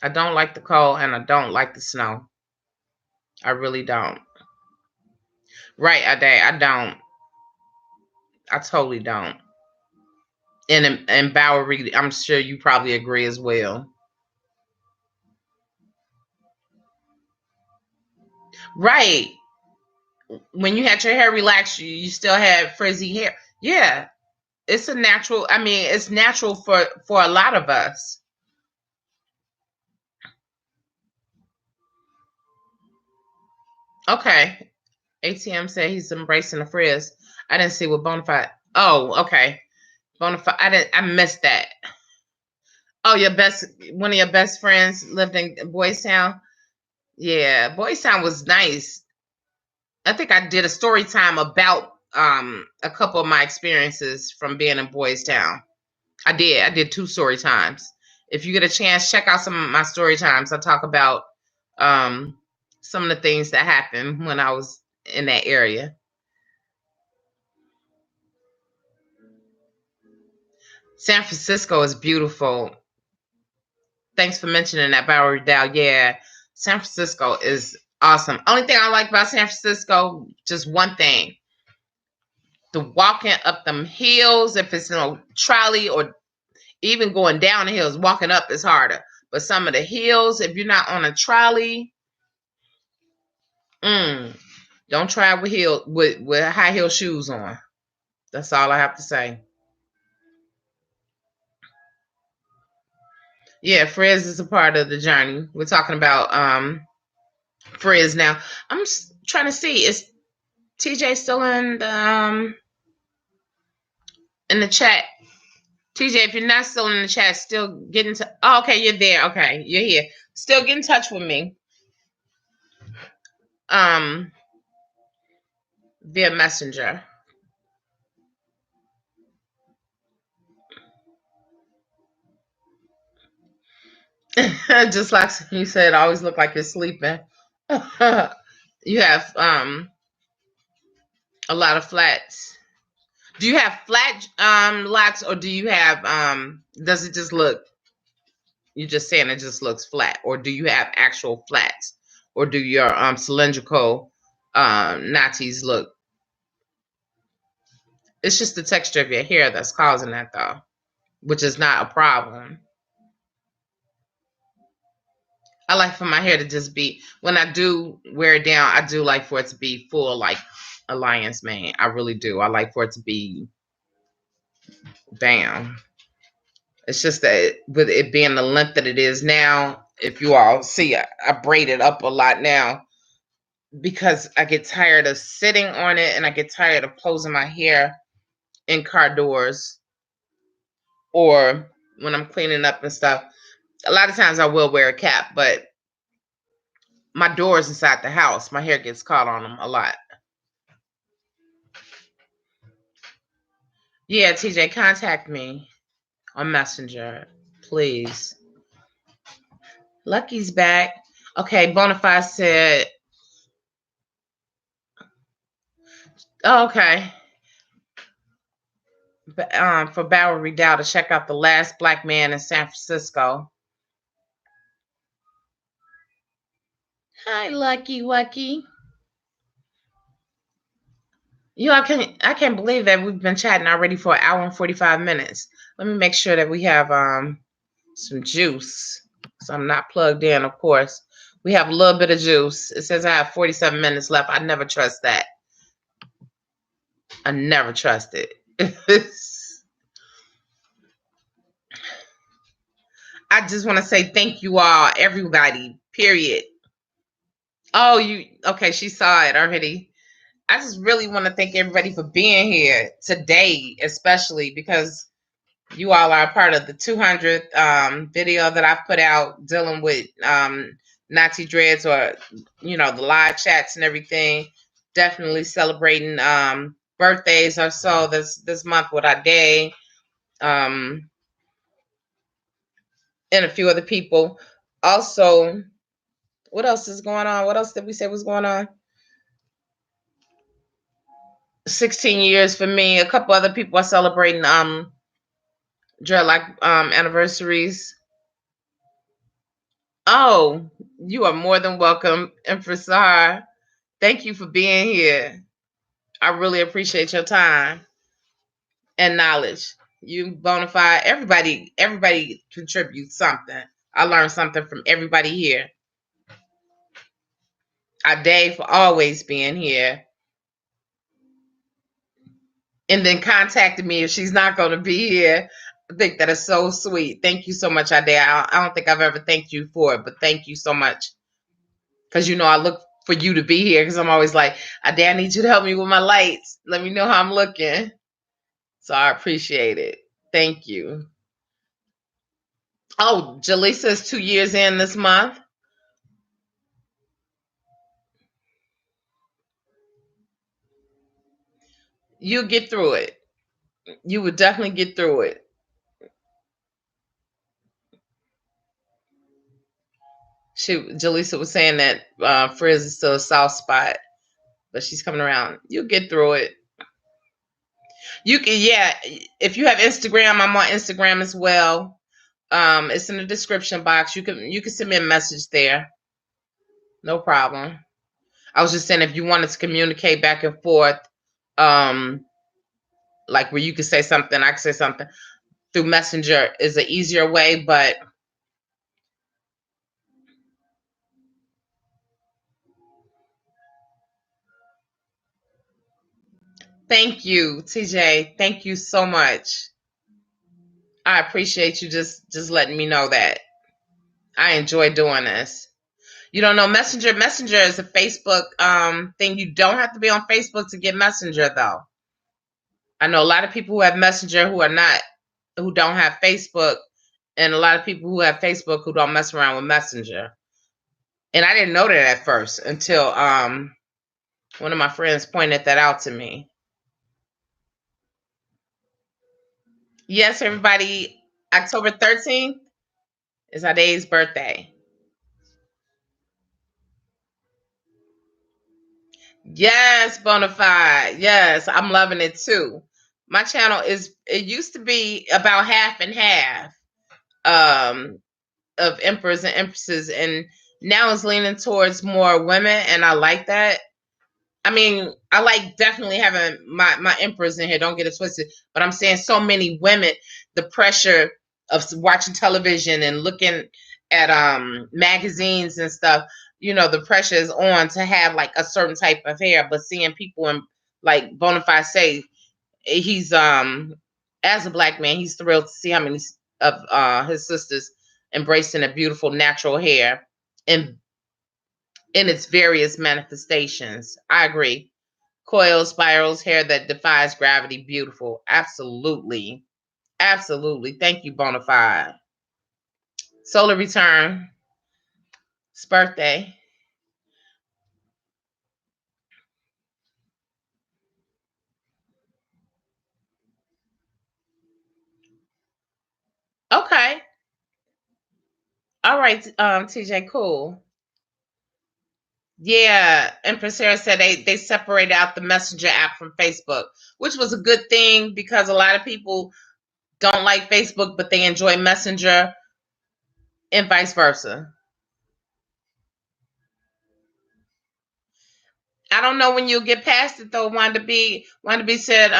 I don't like the cold and I don't like the snow. I really don't. Right, Ade, I don't. I totally don't. And Bowery, I'm sure you probably agree as well. Right. When you had your hair relaxed, you still had frizzy hair. Yeah, it's a natural. I mean, it's natural for a lot of us. Okay. ATM said he's embracing the frizz. I didn't see what Bonafide. Oh, okay. Bonafide. I missed that. Oh, one of your best friends lived in Boys Town. Yeah, Boys Town was nice. I think I did a story time about a couple of my experiences from being in Boys Town. I did two story times. If you get a chance, check out some of my story times. I talk about um, some of the things that happened when I was in that area. San Francisco is beautiful. Thanks for mentioning that, Bowery Dow. Yeah, San Francisco is awesome. Only thing I like about San Francisco, just one thing: the walking up them hills. If it's in a trolley or even going down the hills, walking up is harder. But some of the hills, if you're not on a trolley, mm, don't try with high heel shoes on. That's all I have to say. Yeah, Frizz is a part of the journey. We're talking about Frizz now. I'm just trying to see. TJ still in the chat. TJ, if you're not still in the chat, still get into. Oh, okay, you're there. Okay, you're here. Still get in touch with me. Via messenger. Just like you said, always look like you're sleeping. You have a lot of flats. Do you have flat locks, or do you have does it just look, you're just saying it just looks flat, or do you have actual flats, or do your cylindrical natties look? It's just the texture of your hair that's causing that, though, which is not a problem. I like for my hair to just be, when I do wear it down, I do like for it to be full, like a lion's mane. I really do. I like for it to be bam. It's just that with it being the length that it is now, if you all see, I braid it up a lot now because I get tired of sitting on it and I get tired of closing my hair in car doors or when I'm cleaning up and stuff. A lot of times I will wear a cap, but my doors inside the house, my hair gets caught on them a lot. Yeah, TJ, contact me on Messenger, please. Lucky's back. Okay, Bonafide said, oh, okay. For Bowery Dow to check out The Last Black Man in San Francisco. Hi, Lucky Wucky. You know, I can't believe that we've been chatting already for an hour and 45 minutes. Let me make sure that we have some juice. So I'm not plugged in, of course. We have a little bit of juice. It says I have 47 minutes left. I never trust that. I never trust it. I just want to say thank you all, everybody, period. Oh, okay, she saw it already. I just really want to thank everybody for being here today, especially because you all are a part of the 200th video that I've put out dealing with Natty dreads, or, the live chats and everything. Definitely celebrating birthdays or so this month with our day. And a few other people. Also, what else is going on? What else did we say was going on? 16 years for me. A couple other people are celebrating Dreadlock anniversaries. Oh, you are more than welcome, Empress Sahar. Thank you for being here. I really appreciate your time and knowledge. You Bonafide. Everybody contributes something. I learned something from everybody here. Dave for always being here. And then contacted me if she's not going to be here. I think that is so sweet. Thank you so much, Ade. I don't think I've ever thanked you for it, but thank you so much. Because, I look for you to be here because I'm always like, Ade, I need you to help me with my lights. Let me know how I'm looking. So I appreciate it. Thank you. Oh, Jaleesa is 2 years in this month. You'll get through it. You would definitely get through it. Jaleesa was saying that Frizz is still a soft spot, but she's coming around. You'll get through it. You can, yeah. If you have Instagram, I'm on Instagram as well. It's in the description box. You can send me a message there. No problem. I was just saying if you wanted to communicate back and forth, like where you could say something, I could say something through Messenger is an easier way, but thank you, TJ. Thank you so much. I appreciate you just letting me know that. I enjoy doing this. You don't know Messenger? Messenger is a Facebook thing. You don't have to be on Facebook to get Messenger, though. I know a lot of people who have Messenger who don't have Facebook, and a lot of people who have Facebook who don't mess around with Messenger. And I didn't know that at first until one of my friends pointed that out to me. Yes, everybody, October 13th is Ade's birthday. Yes, Bonafide. Yes, I'm loving it too. My channel it used to be about half and half um, of emperors and empresses, and now it's leaning towards more women, and I like that. I mean, I like definitely having my emperors in here. Don't get it twisted. But I'm saying so many women, the pressure of watching television and looking at magazines and stuff. You know, the pressure is on to have like a certain type of hair. But seeing people in like Bonafide say he's as a black man, he's thrilled to see how many of his sisters embracing a beautiful natural hair and in its various manifestations. I agree. Coils, spirals, hair that defies gravity, beautiful. Absolutely. Absolutely. Thank you, Bonafide. Solar return. It's birthday. Okay. All right, TJ, cool. Yeah, Empress Sarah said they separated out the Messenger app from Facebook, which was a good thing because a lot of people don't like Facebook, but they enjoy Messenger and vice versa. I don't know when you'll get past it though. Wanda B said,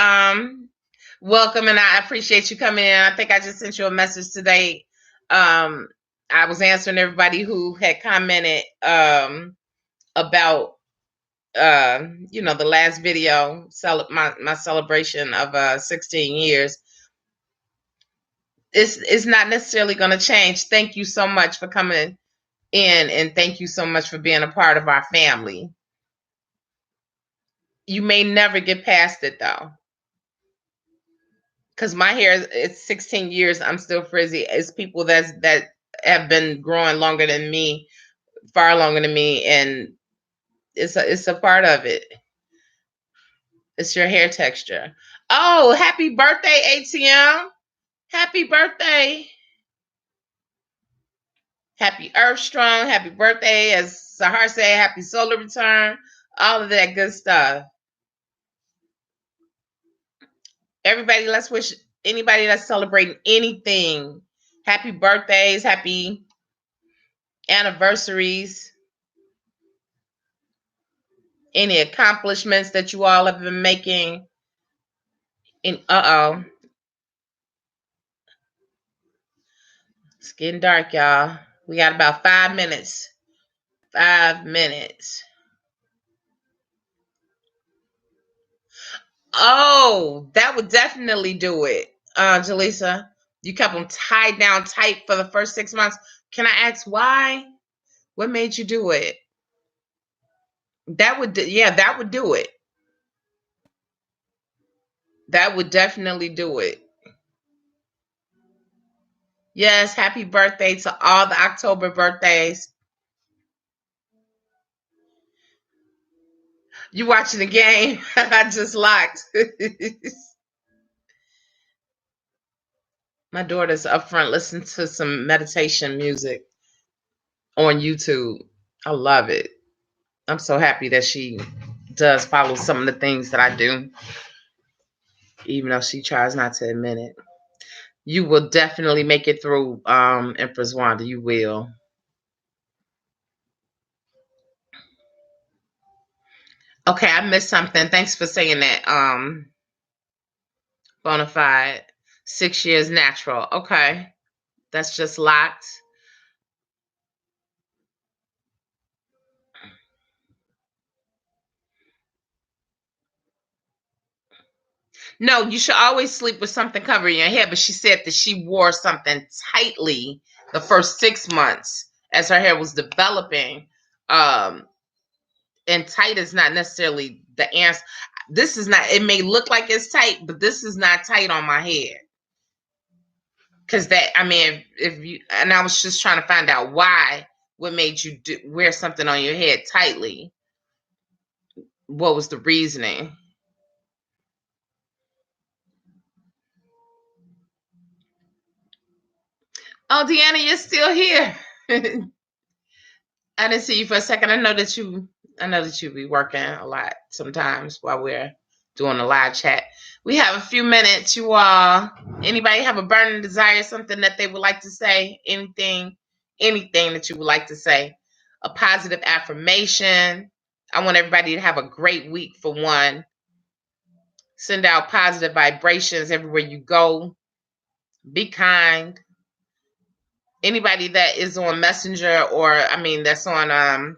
welcome, and I appreciate you coming in. I think I just sent you a message today. I was answering everybody who had commented about the last video, my celebration of 16 years. It's not necessarily going to change. Thank you so much for coming in, and thank you so much for being a part of our family. You may never get past it though, because my hair it's 16 years. I'm still frizzy. It's people that have been growing longer than me, far longer than me, and it's a part of it. It's your hair texture. Oh, happy birthday, ATM! Happy birthday! Happy Earth Strong! Happy birthday, as Sahar said. Happy solar return! All of that good stuff. Everybody, let's wish anybody that's celebrating anything happy birthdays, happy anniversaries, any accomplishments that you all have been making. And it's getting dark, y'all. We got about 5 minutes. 5 minutes. Oh, that would definitely do it, Jaleesa. You kept them tied down tight for the first 6 months. Can I ask why? What made you do it? That would do it. That would definitely do it. Yes, happy birthday to all the October birthdays. You watching the game? I just locked. My daughter's up front listening to some meditation music on YouTube. I love it. I'm so happy that she does follow some of the things that I do, even though she tries not to admit it. You will definitely make it through, Empress Wanda. You will. Okay, I missed something. Thanks for saying that. Bonafide. 6 years natural. Okay. That's just locked. No, you should always sleep with something covering your head. But she said that she wore something tightly the first 6 months as her hair was developing. Um, and tight is not necessarily the answer. This is not, it may look like it's tight, but this is not tight on my head. Because that, I mean, if you, and I was just trying to find out why, what made you wear something on your head tightly. What was the reasoning? Oh, Deanna, you're still here. I didn't see you for a second. I know that you be working a lot sometimes while we're doing a live chat. We have a few minutes, you all. Anybody have a burning desire, something that they would like to say? Anything that you would like to say? A positive affirmation. I want everybody to have a great week for one. Send out positive vibrations everywhere you go. Be kind. Anybody that is on Messenger, or I mean that's on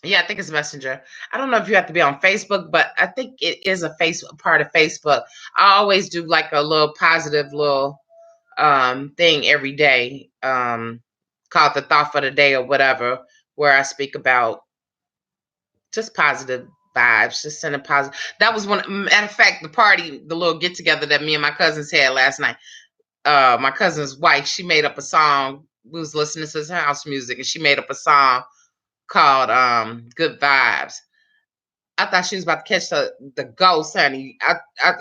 yeah, I think it's Messenger. I don't know if you have to be on Facebook, but I think it is a part of Facebook. I always do like a little positive little thing every day, called the thought for the day or whatever, where I speak about just positive vibes, just sending positive. That was one, matter of fact, the party, the little get together that me and my cousins had last night. My cousin's wife, she made up a song. We was listening to his house music, and she made up a song called Good Vibes. I thought she was about to catch the ghost, honey.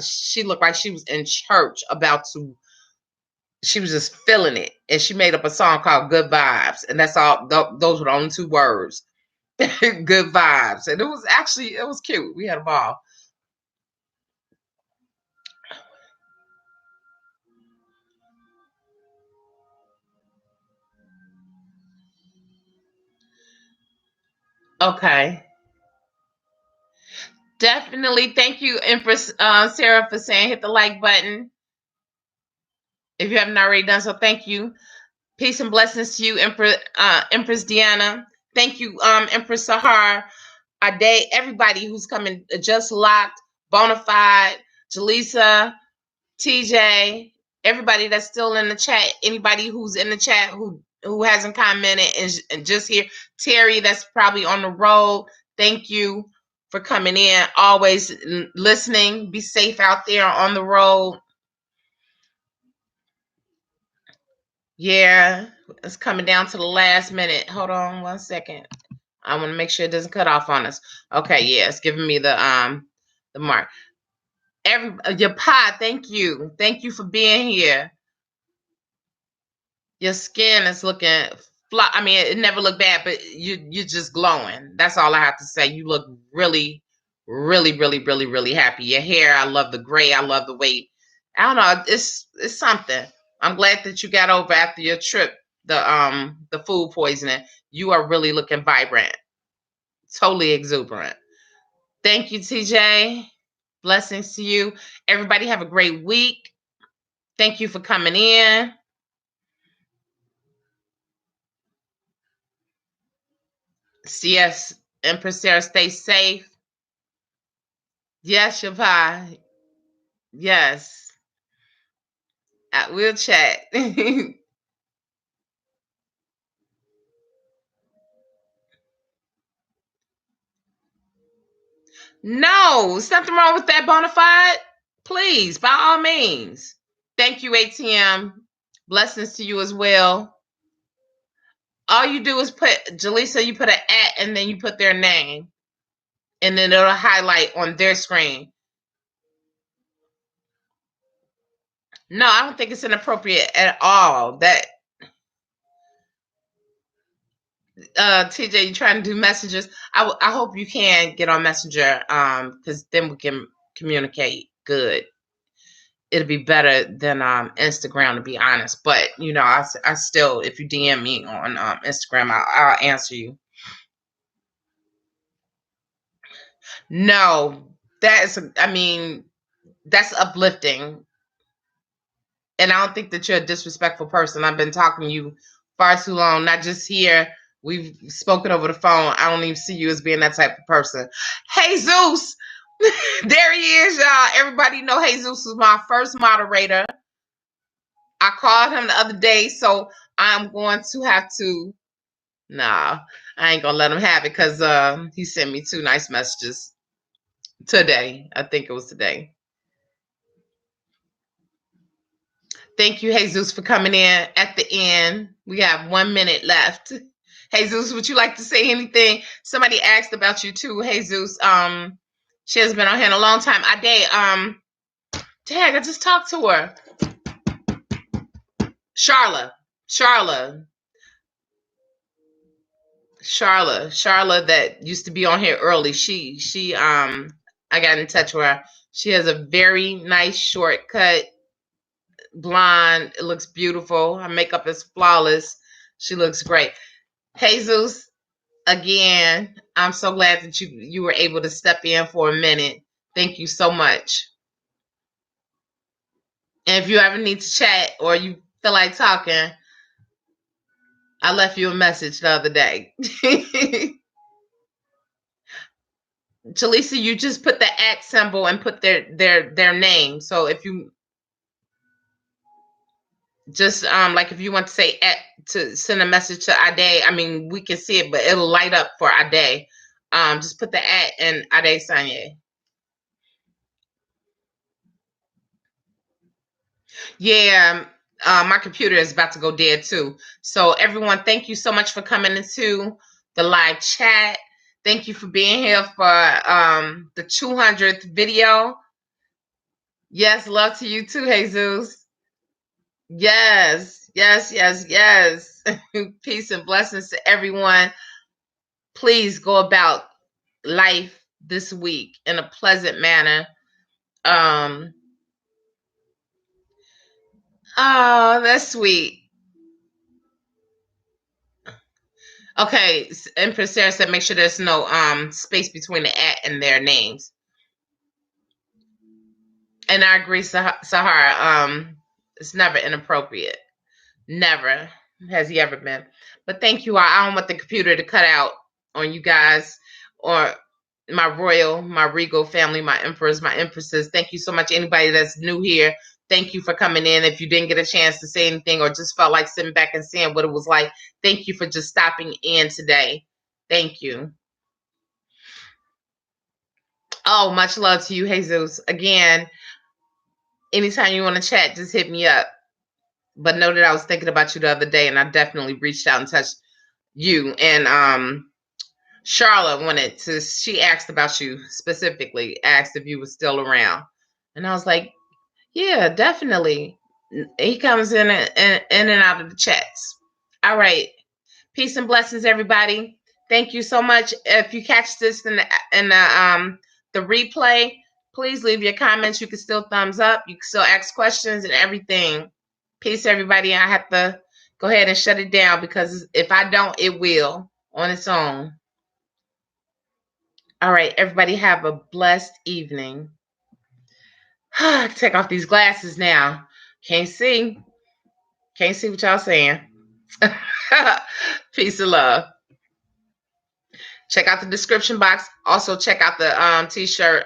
She looked like she was in church about to. She was just feeling it, and she made up a song called "Good Vibes," and that's all. Those were the only two words. Good vibes, and it was cute. We had a ball. Okay, definitely. Thank you, Empress Sarah, for saying hit the like button. If you haven't already done so, thank you. Peace and blessings to you, Empress Deanna. Thank you, Empress Sahar. Ade, everybody who's coming, just locked, Bonafide, Jaleesa, TJ, everybody that's still in the chat, anybody who's in the chat who hasn't commented and just here, Terry, that's probably on the road. Thank you for coming in, always listening. Be safe out there on the road. Yeah, it's coming down to the last minute. Hold on 1 second. I want to make sure it doesn't cut off on us. Okay, yeah, it's giving me the mark. Your pie, thank you. Thank you for being here. Your skin is looking I mean, it never looked bad, but you're just glowing. That's all I have to say. You look really, really, really, really, really happy. Your hair, I love the gray. I love the way. I don't know. It's something. I'm glad that you got over after your trip, the food poisoning. You are really looking vibrant, totally exuberant. Thank you, TJ. Blessings to you. Everybody have a great week. Thank you for coming in. Yes, Empress Sarah, stay safe. Yes, your pie. Yes. We'll chat. No, there's nothing wrong with that, Bonafide. Please, by all means. Thank you, ATM. Blessings to you as well. All you do is put, Jaleesa, you put an @ and then you put their name. And then it'll highlight on their screen. No, I don't think it's inappropriate at all. That TJ, you trying to do messages? I hope you can get on Messenger, because then we can communicate good. It'll be better than Instagram, to be honest. But you know, I still, if you DM me on Instagram, I'll answer you. No, I mean, that's uplifting, and I don't think that you're a disrespectful person. I've been talking to you far too long, not just here. We've spoken over the phone. I don't even see you as being that type of person. Hey, Zeus. There he is, y'all. Everybody know Jesus was my first moderator. I called him the other day, so I'm going to have to Nah, I ain't gonna let him have it because he sent me 2 nice messages today. I think it was today. Thank you, Jesus, for coming in at the end. We have 1 minute left. Jesus, would you like to say anything? Somebody asked about you too, Jesus. She has been on here in a long time. Dang, I just talked to her. Charla, that used to be on here early. I got in touch with her. She has a very nice shortcut blonde. It looks beautiful. Her makeup is flawless. She looks great. Jesus, again, I'm so glad that you were able to step in for a minute. Thank you so much. And if you ever need to chat or you feel like talking, I left you a message the other day. Jaleesa, you just put the @ symbol and put their name. So if you just like if you want to say to send a message to Ade, I mean we can see it, but it'll light up for Ade. Just put the @ and Ade Sanye. Yeah, my computer is about to go dead too. So everyone, thank you so much for coming into the live chat. Thank you for being here for the 200th video. Yes, love to you too, Jesus. Yes, yes, yes, yes. Peace and blessings to everyone. Please go about life this week in a pleasant manner. Oh, that's sweet. Okay, Empress Sarah said make sure there's no space between the @ and their names. And I agree, Sahara. It's never inappropriate. Never has he ever been. But thank you all. I don't want the computer to cut out on you guys or my royal, my regal family, my emperors, my empresses. Thank you so much. Anybody that's new here, thank you for coming in. If you didn't get a chance to say anything or just felt like sitting back and seeing what it was like, thank you for just stopping in today. Thank you. Oh, much love to you, Jesus. Again, anytime you want to chat, just hit me up. But know that I was thinking about you the other day, and I definitely reached out and touched you. And Charlotte she asked about you specifically, asked if you were still around. And I was like, yeah, definitely. He comes in and out of the chats. All right. Peace and blessings, everybody. Thank you so much. If you catch this in the replay, please leave your comments. You can still thumbs up. You can still ask questions and everything. Peace, everybody. I have to go ahead and shut it down because if I don't, it will on its own. All right, everybody have a blessed evening. Take off these glasses now. Can't see. Can't see what y'all saying. Peace and love. Check out the description box. Also check out the t-shirt,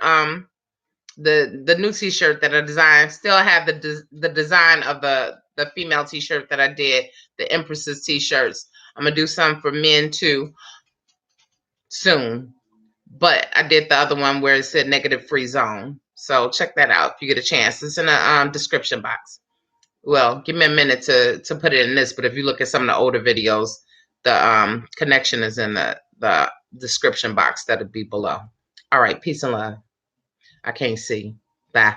the new t-shirt that I designed. Still have the design of the female t-shirt that I did, the Empresses t-shirts. I'm gonna do some for men too soon. But I did the other one where it said negative free zone. So check that out if you get a chance. It's in the description box. Well, give me a minute to put it in this, but if you look at some of the older videos, the connection is in the description box that'll be below. All right, peace and love. I can't see. Bye.